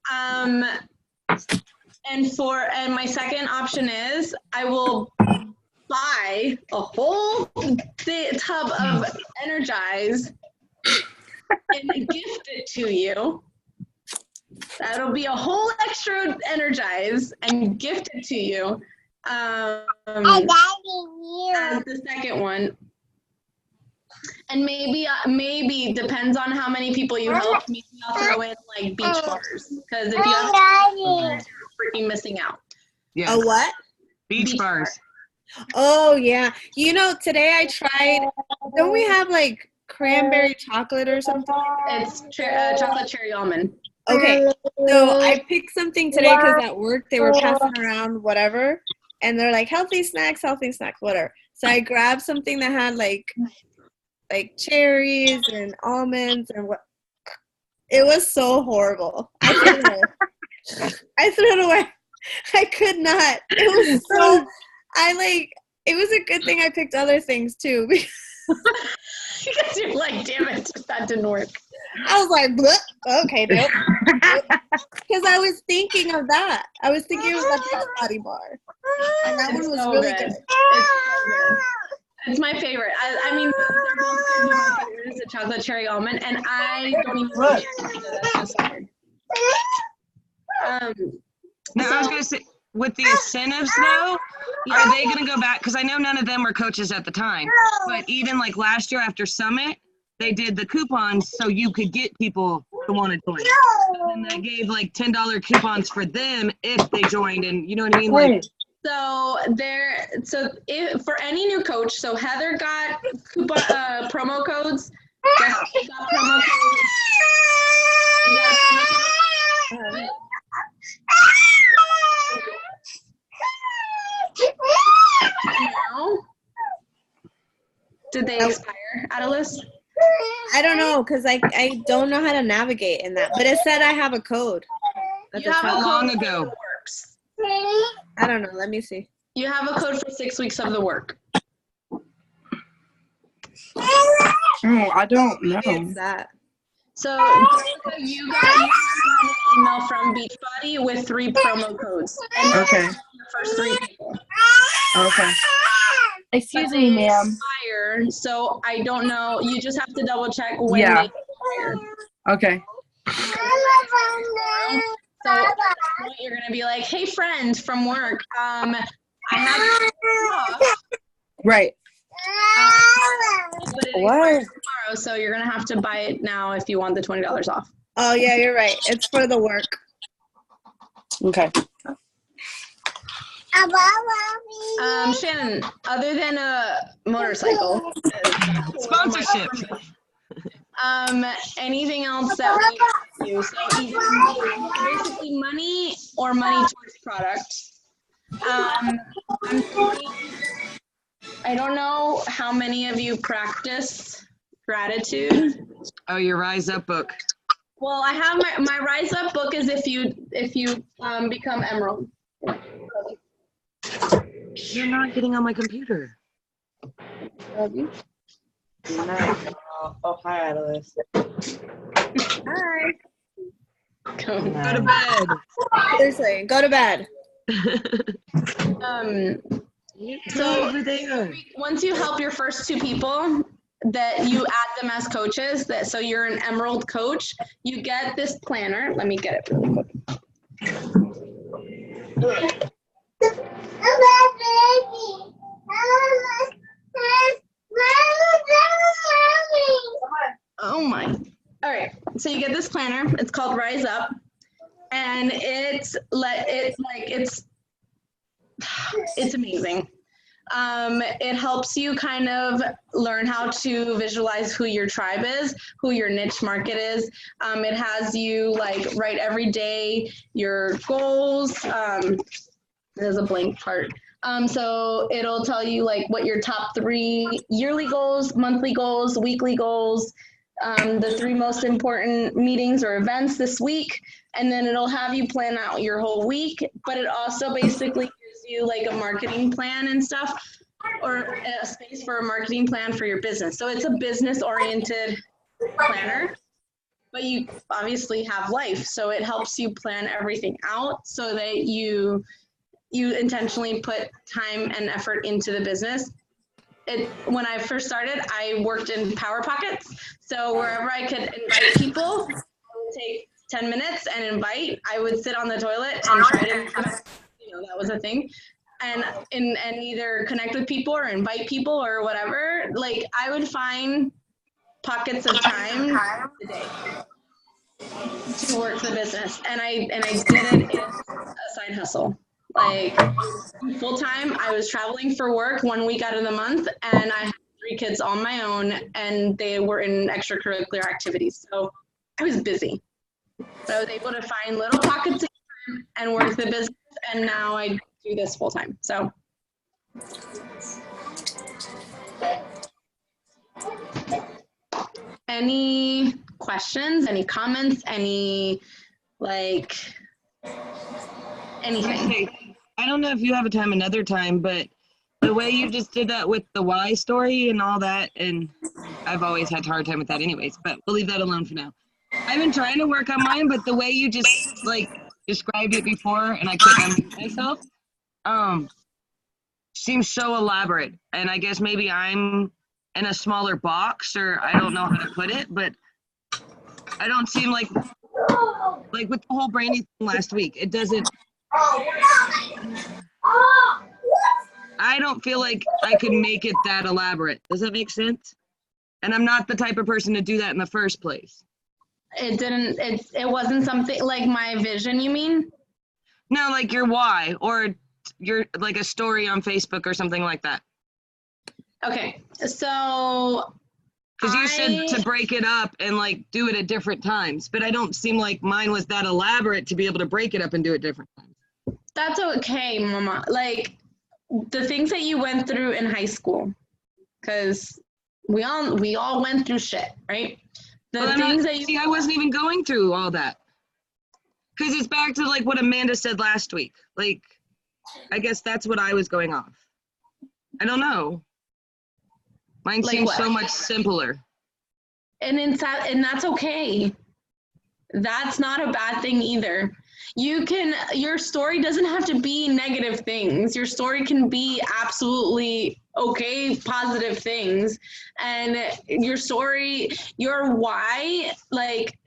And my second option is I will buy a whole tub of Energize and gift it to you. That'll be a whole extra Energize and gift it to you. As the second one. And maybe depends on how many people you help. Maybe I'll throw in like beach bars, because if you have you're freaking missing out. Yeah. A what? Beach bars. Oh yeah. You know, today I tried. Don't we have like cranberry chocolate or something? It's chocolate cherry almond. Okay, so I picked something today because at work they were passing around whatever, and they're like healthy snacks, whatever. So I grabbed something that had like cherries and almonds and what. It was so horrible. I threw it away. I could not. It was so. It was a good thing I picked other things too. Because you're like, damn it, that didn't work. I was like, bleh, okay, nope. Because I was thinking of that. I was thinking of the Beach Body bar. And that one was so really good. good. It's so good. It's my favorite. I mean, they're both good, but my favorite is the chocolate cherry almond, and I don't even like it. So that's just weird. Now, I was going to say, with the incentives, though, are they going to go back? Because I know none of them were coaches at the time. But even like last year after Summit, they did the coupons so you could get people to want to join. And they gave like $10 coupons for them if they joined. And you know what I mean? Like, so if for any new coach, so Heather got promo codes. Jessica got promo codes. You got promo codes? No? Did they expire, Adelis? I don't know, because I don't know how to navigate in that. But it said I have a code. You have how a long code ago? that works. I don't know. Let me see. You have a code for 6 weeks of the work. Oh, I don't know. It's that. So you got an email from Beachbody with 3 promo codes. And Okay. The first 3 people. Okay. Excuse me, ma'am. Expire, so I don't know. You just have to double check when Yeah. they expire. Okay. So at that point, you're gonna be like, "Hey, friend from work, I have off, Right. but it expires tomorrow, so you're gonna have to buy it now if you want the $20 off." Oh yeah, you're right. It's for the work. Okay. Shannon, other than a motorcycle, Sponsorship. anything else that we do? So either basically money or money towards product. I'm thinking, I don't know how many of you practice gratitude. Oh, your Rise Up book. Well, I have my Rise Up book is if you become Emerald. You're not getting on my computer. Oh, hi, Atlas. Hi. Go to bed. Seriously, go to bed. So once you help your first 2 people, that you add them as coaches, so you're an Emerald coach, you get this planner. Let me get it really quick. Oh my. All right. So you get this planner. It's called Rise Up. And it's amazing. It helps you kind of learn how to visualize who your tribe is, who your niche market is. It has you like write every day your goals. There's a blank part. So it'll tell you like what your top 3 yearly goals, monthly goals, weekly goals, the 3 most important meetings or events this week, and then it'll have you plan out your whole week, but it also basically gives you like a marketing plan and stuff, or a space for a marketing plan for your business. So it's a business-oriented planner, but you obviously have life, so it helps you plan everything out so that you intentionally put time and effort into the business. When I first started, I worked in Power Pockets. So wherever I could invite people, I would take 10 minutes and invite. I would sit on the toilet and try to, that was a thing. And either connect with people or invite people or whatever. Like I would find pockets of time a day to work the business. And I did it in a side hustle. Like full time, I was traveling for work 1 week out of the month, and I had 3 kids on my own, and they were in extracurricular activities. So I was busy. So I was able to find little pockets of time and work the business, and now I do this full time. So. Any questions, any comments, any anything? I don't know if you have a time another time, but the way you just did that with the why story and all that, and I've always had a hard time with that anyways, but we'll leave that alone for now. I've been trying to work on mine, but the way you just like described it before, and I couldn't unmute myself, seems so elaborate. And I guess maybe I'm in a smaller box, or I don't know how to put it, but I don't seem like with the whole Brandy thing last week, it doesn't, I don't feel like I could make it that elaborate. Does that make sense? And I'm not the type of person to do that in the first place. It wasn't something like my vision, you mean? No, like your why, or your like a story on Facebook or something like that. Okay, so because you said to break it up and like do it at different times, but I don't seem like mine was that elaborate to be able to break it up and do it different times. That's okay, Mama. Like the things that you went through in high school, because we all went through shit, right? The things that you I wasn't even going through all that. Because it's back to like what Amanda said last week. Like, I guess that's what I was going off. I don't know. Mine seems so much simpler. and that's okay. That's not a bad thing either. Your story doesn't have to be negative things. Your story can be absolutely okay, positive things. And your story, your why, like,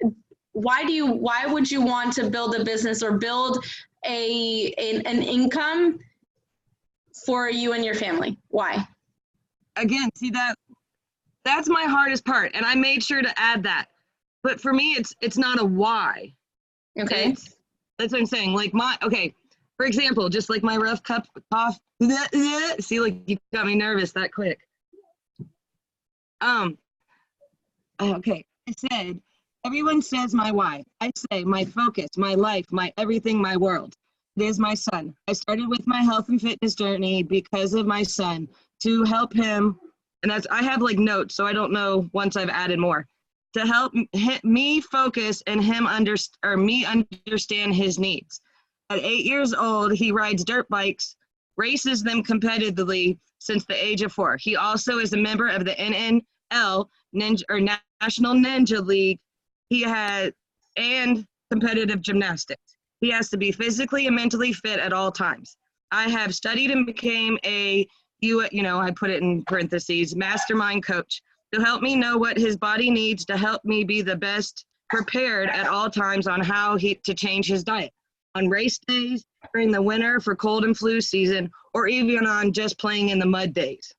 why would you want to build a business or build an income for you and your family? Why? Again, see, that's my hardest part, and I made sure to add that. But for me, it's not a why. Okay. That's what I'm saying. Like for example, just like my rough cough. See, like you got me nervous that quick. Okay. I said, everyone says my why. I say my focus, my life, my everything, my world. It is my son. I started with my health and fitness journey because of my son, to help him. And I have like notes, so I don't know once I've added more. To help me focus and me understand his needs. At 8 years old, he rides dirt bikes, races them competitively since the age of 4. He also is a member of the NNL, National Ninja League. And competitive gymnastics. He has to be physically and mentally fit at all times. I have studied and became I put it in parentheses, mastermind coach, to help me know what his body needs to help me be the best prepared at all times on how to change his diet. On race days, during the winter for cold and flu season, or even on just playing in the mud days.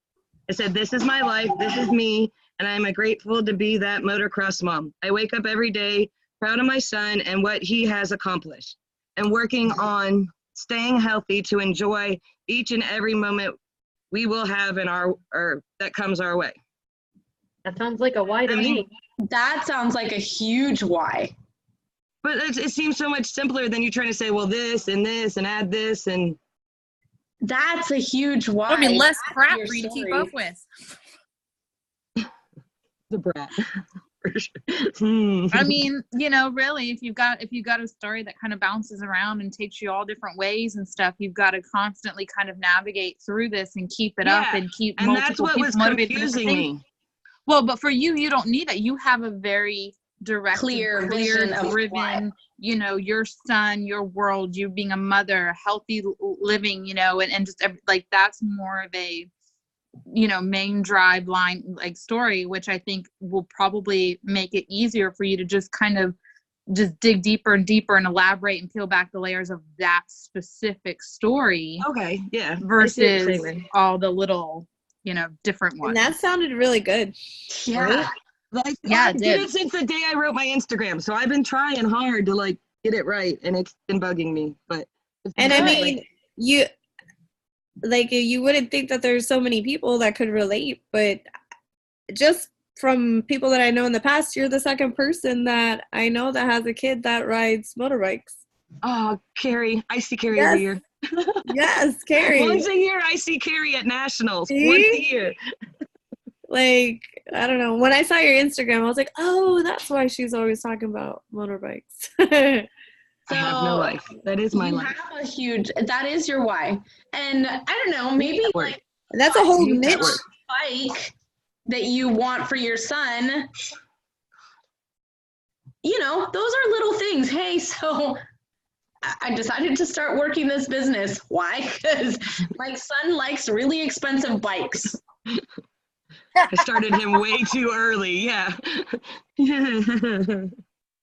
I said, this is my life, this is me, and I am grateful to be that motocross mom. I wake up every day proud of my son and what he has accomplished, and working on staying healthy to enjoy each and every moment we will have that comes our way. That sounds like a why to me. That sounds like a huge why. But it seems so much simpler than you trying to say, well, this and add this, and that's a huge why. I mean, less crap for you to keep up with. The brat. For sure. I mean, really, if you've got a story that kind of bounces around and takes you all different ways and stuff, you've got to constantly kind of navigate through this and keep it up and keep and that's what was confusing me. Well, but for you don't need that. You have a very direct, clear driven, your son, your world, you being a mother, healthy living, and just like that's more of a main drive line like story, which I think will probably make it easier for you to just kind of just dig deeper and deeper and elaborate and peel back the layers of that specific story. Okay, yeah. Versus all the little, different ones. And that sounded really good. Yeah. Right? I did it since the day I wrote my Instagram, so I've been trying hard to like get it right, and it's been bugging me. But I mean, you wouldn't think that there's so many people that could relate, but just from people that I know in the past, you're the second person that I know that has a kid that rides motorbikes. Oh, Carrie, I see Carrie every year. Yes, Carrie. Once a year, I see Carrie at nationals. See? Once a year. Like, I don't know. When I saw your Instagram, I was like, oh, that's why she's always talking about motorbikes. I have no life. That is my life. That is your why. And I don't know, maybe like that's a whole niche bike that you want for your son. Those are little things. Hey, so I decided to start working this business. Why? Because my son likes really expensive bikes. I started him way too early. Yeah.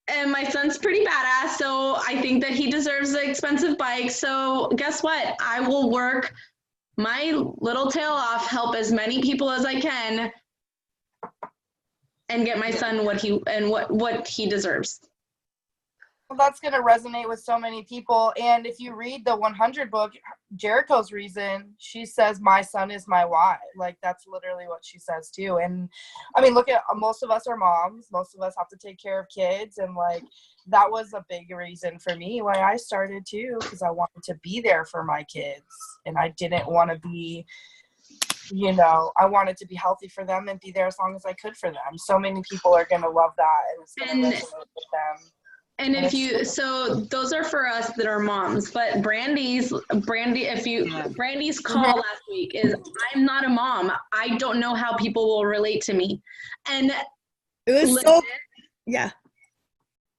And my son's pretty badass, so I think that he deserves an expensive bike. So guess what? I will work my little tail off, help as many people as I can, and get my son what he deserves. Well, that's going to resonate with so many people. And if you read the 100 book, Jericho's reason, she says, my son is my why. Like, that's literally what she says, too. And, I mean, look at most of us are moms. Most of us have to take care of kids. And, like, that was a big reason for me why I started, too, because I wanted to be there for my kids. And I didn't want to be, I wanted to be healthy for them and be there as long as I could for them. So many people are going to love that, and it's going to resonate with them. And so those are for us that are moms, but Brandy's call last week is, I'm not a mom. I don't know how people will relate to me. And It was legit. so, yeah.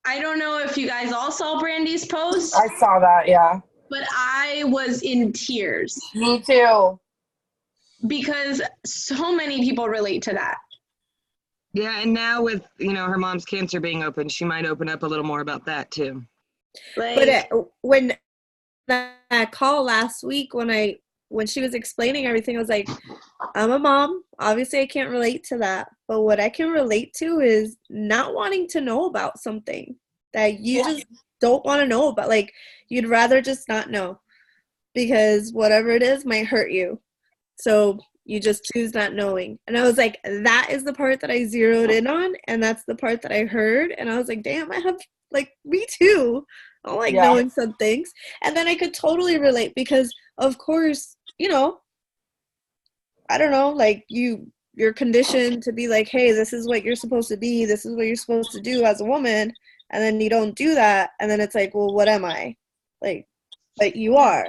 I don't know if you guys all saw Brandy's post. I saw that, yeah. But I was in tears. Me too. Because so many people relate to that. Yeah, and now with, her mom's cancer being open, she might open up a little more about that too. But when that call last week, when she was explaining everything, I was like, I'm a mom. Obviously, I can't relate to that. But what I can relate to is not wanting to know about something that you just don't want to know about. Like, you'd rather just not know because whatever it is might hurt you. So you just choose not knowing. And I was like, that is the part that I zeroed in on. And that's the part that I heard. And I was like, damn, I have, like, me too. I don't like knowing some things. And then I could totally relate because, of course, I don't know, like, you're conditioned to be like, hey, this is what you're supposed to be. This is what you're supposed to do as a woman. And then you don't do that. And then it's like, well, what am I? Like, but you are.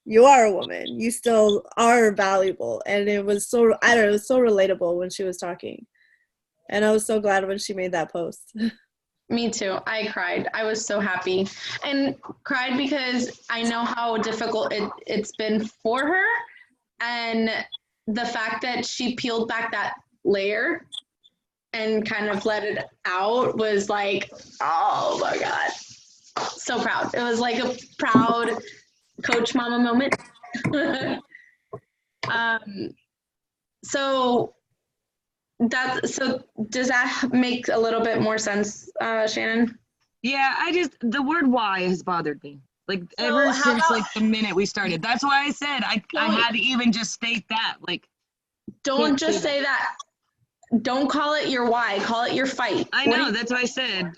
You are a woman. You still are valuable. And it was so, I don't know, it was so relatable when she was talking. And I was so glad when she made that post. Me too. I cried. I was so happy. And cried because I know how difficult it's been for her. And the fact that she peeled back that layer and kind of let it out was like, oh my God. So proud. It was like a proud coach mama moment. So does that make a little bit more sense, Shannon? Yeah, the word why has bothered me. Like ever since like the minute we started. That's why I said I had to even just state that. Like, don't just say that. Don't call it your why. Call it your fight. I know, that's what I said.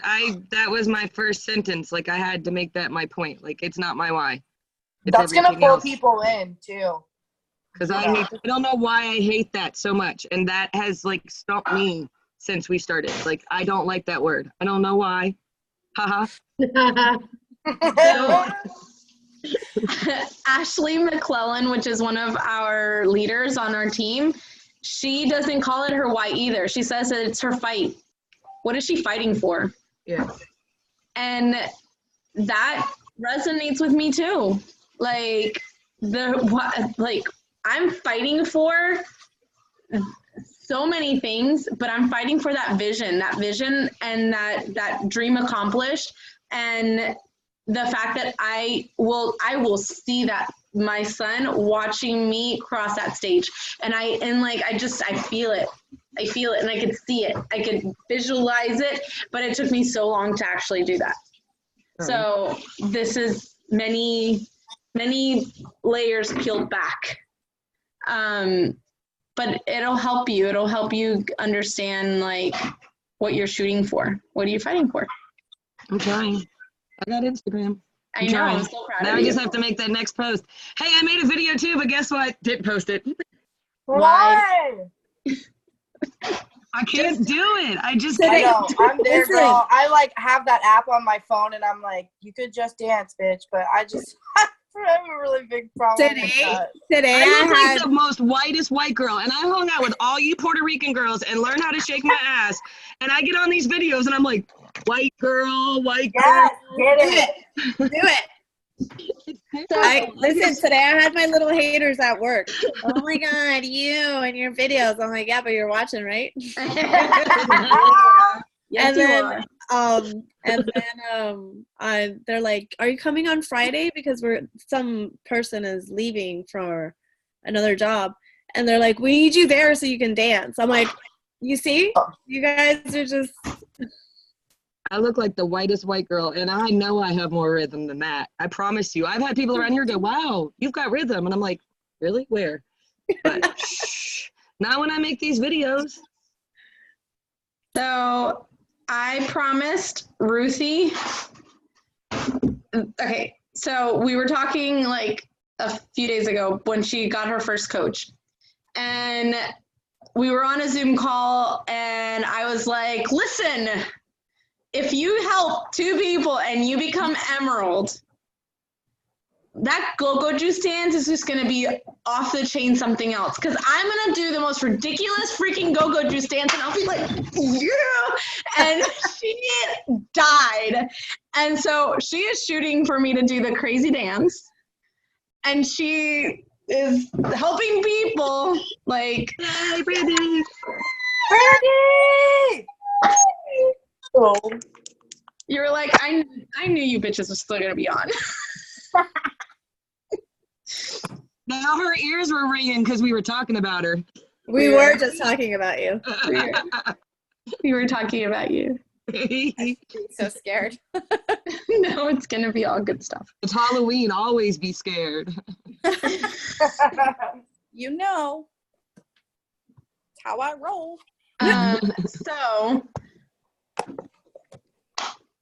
That was my first sentence. Like, I had to make that my point. Like, it's not my why. That's gonna pull people in too. Because I don't know why I hate that so much, and that has like stumped me since we started. Like, I don't like that word. I don't know why. Haha. Ashley McClellan, which is one of our leaders on our team, she doesn't call it her why either. She says that it's her fight. What is she fighting for? Yeah. And that resonates with me too. Like I'm fighting for so many things, but I'm fighting for that vision and that dream accomplished. And the fact that I will see that my son watching me cross that stage. And I feel it. I feel it and I could see it. I could visualize it, but it took me so long to actually do that. So this is many layers peeled back. But it'll help you. It'll help you understand like what you're shooting for. What are you fighting for? I'm trying. I got Instagram. I know. I'm so proud now of I you. just have to make that next post. Hey, I made a video too, but guess what? Didn't post it. Why? I can't do it. I know. I'm there, girl. I like have that app on my phone, and I'm like, you could just dance, bitch. But I just have a really big problem with that. Today I look like the most whitest white girl, and I hung out with all you Puerto Rican girls and learned how to shake my ass. And I get on these videos, and I'm like, white girl, white girl. Yes, get it. Do it. Listen, today I had my little haters at work. Oh my God, you and your videos. I'm like, yeah, but you're watching, right? Yes, they're like, are you coming on Friday? Because some person is leaving for another job. And they're like, we need you there so you can dance. I'm like, you see? You guys are just... I look like the whitest white girl, and I know I have more rhythm than that. I promise you. I've had people around here go, wow, you've got rhythm. And I'm like, really? Where? But shh, not when I make these videos. So I promised Ruthie. Okay, so we were talking like a few days ago when she got her first coach. And we were on a Zoom call, and I was like, listen, if you help 2 people and you become emerald, that go-go juice dance is just going to be off the chain something else. Because I'm going to do the most ridiculous freaking go-go juice dance, and I'll be like, yeah! And she died. And so she is shooting for me to do the crazy dance. And she is helping people, like, hey, Brandy! Brandy! Oh. You were like, I knew you bitches were still going to be on. Now her ears were ringing because we were talking about her. We were just talking about you. We were talking about you. So scared. No, it's going to be all good stuff. It's Halloween. Always be scared. You know. It's how I roll. So,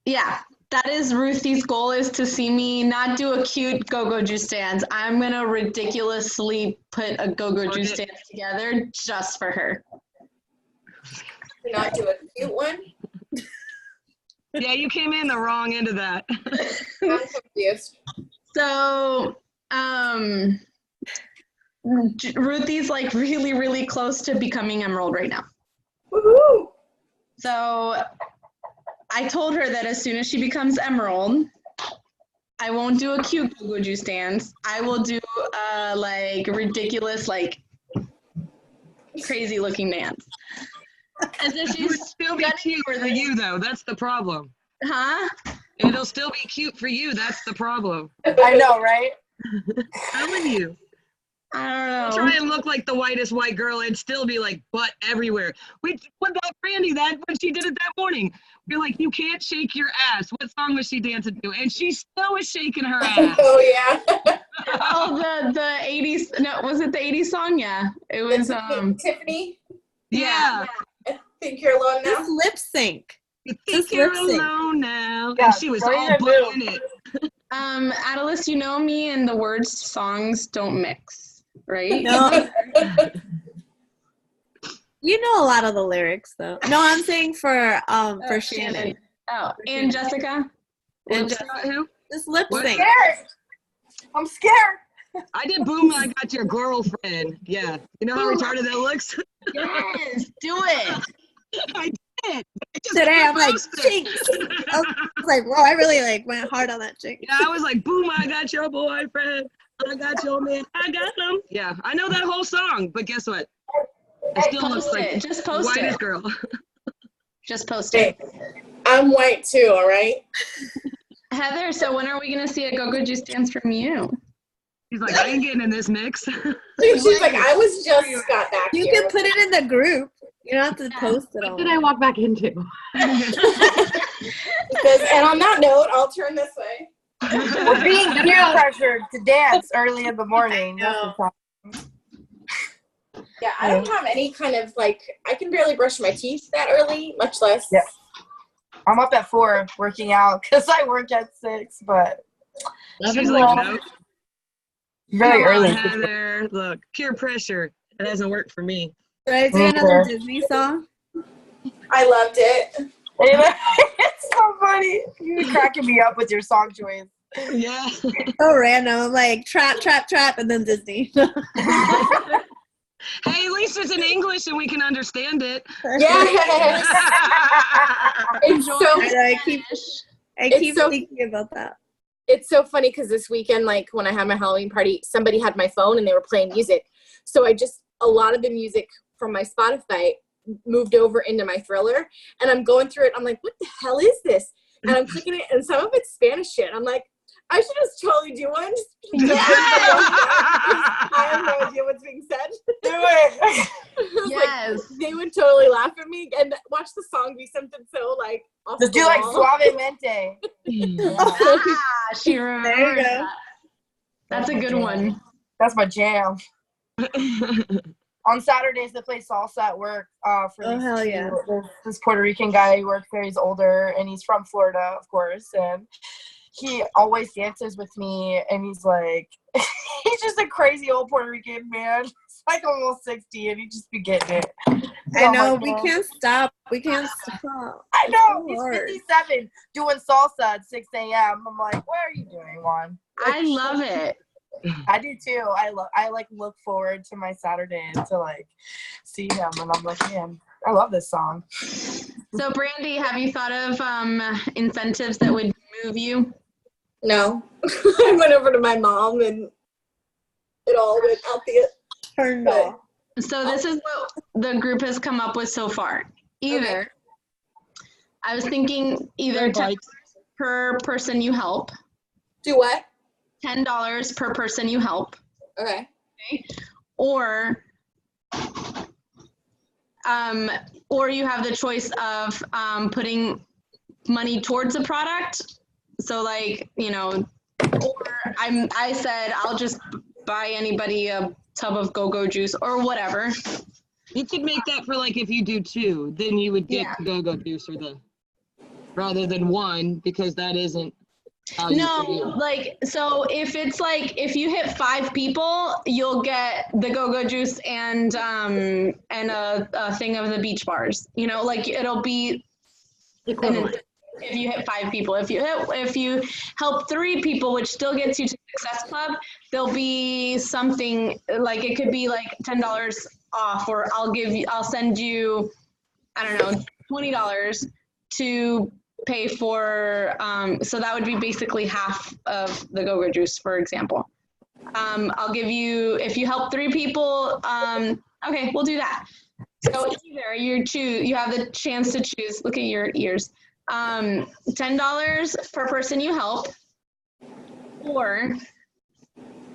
yeah, that is Ruthie's goal, is to see me not do a cute go-go juice dance. I'm going to ridiculously put a go-go juice dance together just for her. Not do a cute one? Yeah, you came in the wrong end of that. I'm confused. So, Ruthie's like really, really close to becoming Emerald right now. Woohoo! So I told her that as soon as she becomes Emerald, I won't do a cute go-go juice dance. I will do like ridiculous, like crazy looking dance. As if It would still be cute for you, though. That's the problem. Huh? It'll still be cute for you. That's the problem. I know, right? I'm telling you. I don't know. Try and look like the whitest white girl and still be like butt everywhere. What about Brandy? That when she did it that morning, we're like, you can't shake your ass. What song was she dancing to? And she still was shaking her ass. Oh yeah. Oh, the 80s. No, was it the 80s song? Yeah, it was. Tiffany. Yeah. I think you're alone now. Just lip sync. You think you're alone now. Yeah, And she was all butt in it. Adelis, you know me and the words songs don't mix, right? No. You know a lot of the lyrics, though. No, I'm saying for Shannon. Oh, and Jessica? And Who? just lip What? sync. I'm scared. I did Boom, I Got Your Girlfriend. Yeah. You know how retarded that looks? Yes, do it. I did. Today I'm like, jinx. I was like, whoa, I really like went hard on that jinx. Yeah, I was like, boom, I got your boyfriend. I got your man. I got them. Yeah, I know that whole song, but guess what? It still looks like it. Just post whitest it. girl. Just post it. I'm white too, all right? Heather, so when are we going to see a go-go juice dance from you? He's like, I ain't getting in this mix. Dude, she's like, I was just got back You here. can put it in the group. You don't have to post it What all. did I walk back into? Because, and on that note, I'll turn this way. We're being peer pressured to dance early in the morning. That's what's happening. Yeah, I don't have any kind of like, I can barely brush my teeth that early, much less. Yeah. I'm up at 4 working out because I work at 6, but She's like, no. very Come on, early. Heather. Look, peer pressure. It doesn't work for me. Should I do another Disney song? I loved it. It's so funny. You're cracking me up with your song choice. Yeah. So random. I'm like, trap, trap, trap, and then Disney. Hey, at least it's in English and we can understand it. Yes. It's so, I keep so- thinking about that. it's so funny because this weekend, like when I had my Halloween party, somebody had my phone and they were playing music. So a lot of the music from my Spotify moved over into my Thriller, and I'm going through it. I'm like, what the hell is this? And I'm clicking it, and some of it's Spanish shit. I'm like, I should just totally do one. I have no idea what's being said. Do it. Yes. Like, they would totally laugh at me and watch the song be something so like off Just the do like wall. Suavemente. She remembers that. That's a good one. That's my jam. On Saturdays, they play salsa at work. For Oh, hell yeah. This Puerto Rican guy who works there. He's older, and he's from Florida, of course. And he always dances with me, and he's like, he's just a crazy old Puerto Rican man. like almost 60 and he just be getting it. I know, we can't stop. We can't stop. I know. It's so He's 57 doing salsa at 6 a.m. I'm like, what are you doing, Juan? I love it. I do too. I like look forward to my Saturday to like see him, and I'm like, man, I love this song. So Brandy, have you thought of incentives that would move you? No. I went over to my mom and it all went out the turned off. So this is what the group has come up with so far. Either, okay. I was thinking either $10 per person you help. Do what? $10 per person you help. Okay. Or you have the choice of putting money towards a product. So like, you know, or I said I'll just buy anybody a tub of go-go juice or whatever. You could make that for like if you do 2, then you would get the go-go juice or rather than 1, because that isn't how you like, so if it's like if you hit 5 people, you'll get the go-go juice and a thing of the beach bars. You know, like it'll be equivalent. If you hit 5 people, if you help 3 people, which still gets you to Success Club, there'll be something like it could be like $10 off, or I'll send you, I don't know, $20 to pay for. So that would be basically half of the go-go juice, for example. I'll give you, if you help 3 people. Okay, we'll do that. So either you have the chance to choose. Look at your ears. $10 per person you help, or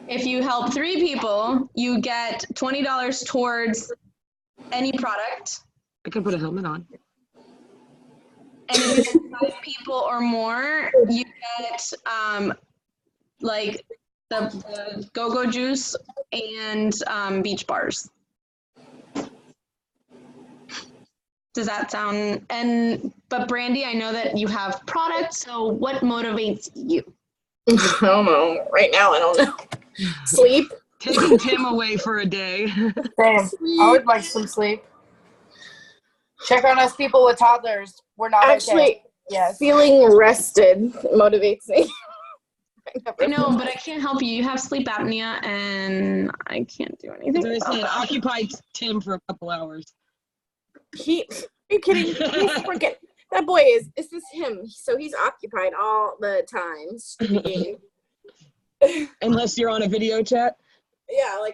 if you help 3 people, you get $20 towards any product. I could put a helmet on. And if you have 5 people or more, you get like the go-go juice and beach bars. Does that sound, but Brandy, I know that you have products, so what motivates you? I don't know. Right now, I don't know. Sleep. Taking Tim away for a day. Same. I would like some sleep. Check on us people with toddlers. We're not actually okay. Yes. Feeling rested motivates me. I know, but I can't help you. You have sleep apnea, and I can't do anything. As I said, occupy Tim for a couple hours. Are you kidding? He's freaking, that boy is this him. So he's occupied all the time. Unless you're on a video chat. Yeah,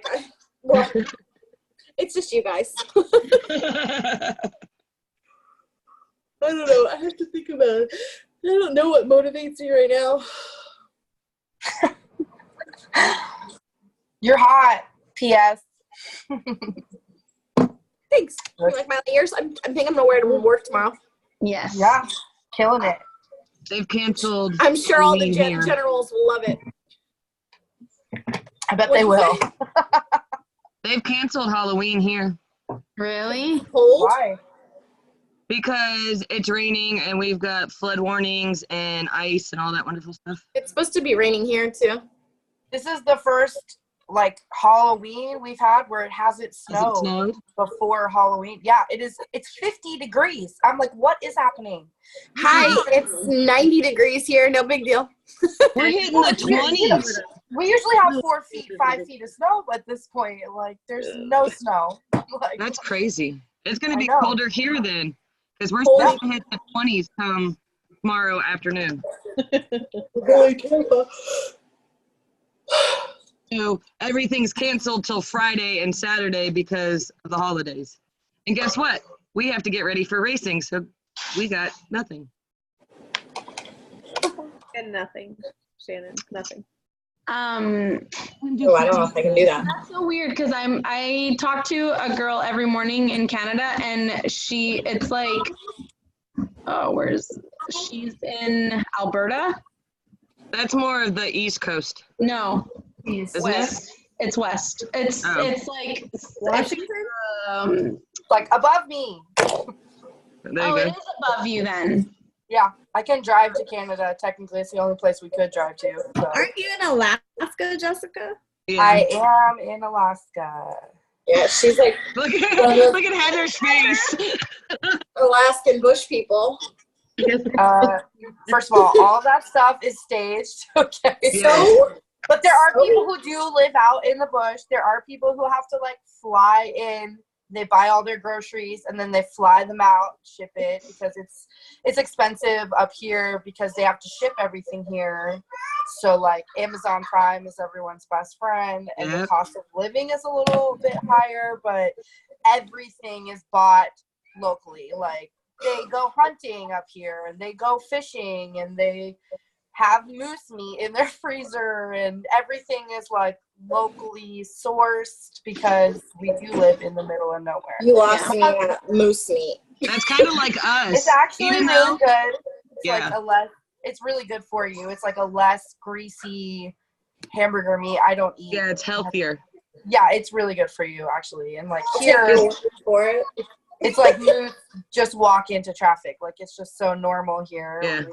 it's just you guys. I don't know. I have to think about it. I don't know what motivates me right now. You're hot. P.S. Thanks. You like my ears? I think I'm gonna wear it to work tomorrow. Yes. Yeah. Killing it. They've canceled. I'm sure all the generals will love it. I bet they will. They've canceled Halloween here. Really? Cold? Why? Because it's raining and we've got flood warnings and ice and all that wonderful stuff. It's supposed to be raining here too. This is the first Halloween we've had where it hasn't snowed before Halloween. Yeah, it is. It's 50 degrees. I'm like, what is happening? Hi, it's 90 degrees here. No big deal. We're hitting the 20s. We usually have 4 feet, 5 feet of snow at this point. Like, there's no snow. That's crazy. It's going to be colder here then, because we're supposed to hit the 20s come tomorrow afternoon. So everything's canceled till Friday and Saturday because of the holidays. And guess what? We have to get ready for racing, so we got nothing. And nothing, Shannon, nothing. I don't know if I can do that. That's so weird because I talk to a girl every morning in Canada, and she's in Alberta. That's more of the East Coast. No, west. It's west. It's like Washington. Like above me. It is above you then. Yeah, I can drive to Canada. Technically, it's the only place we could drive to. So. Aren't you in Alaska, Jessica? Yeah. I am in Alaska. Yeah, she's like look at Heather's face. Alaskan bush people. First of all that stuff is staged. Okay. So, but there are people who do live out in the bush. There are people who have to like fly in. They buy all their groceries and then they fly them out, ship it because it's expensive up here because they have to ship everything here. So like Amazon Prime is everyone's best friend and the cost of living is a little bit higher, but everything is bought locally. Like they go hunting up here and they go fishing and they have moose meat in their freezer and everything is like locally sourced because we do live in the middle of nowhere. You lost me at moose meat. That's kind of like us. It's actually really good. It's like it's really good for you. It's like a less greasy hamburger meat. I don't eat. Yeah, it's healthier. Yeah, it's really good for you actually. And like here for it. It's like you just walk into traffic. Like it's just so normal here. Yeah.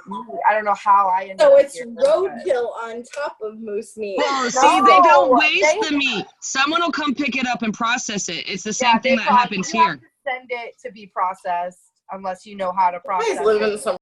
I don't know how I ended So up it's here, roadkill on top of moose meat. Well, see, they don't waste the meat. Someone will come pick it up and process it. It's the same thing that happens here. Send it to be processed unless you know how to process live in it. some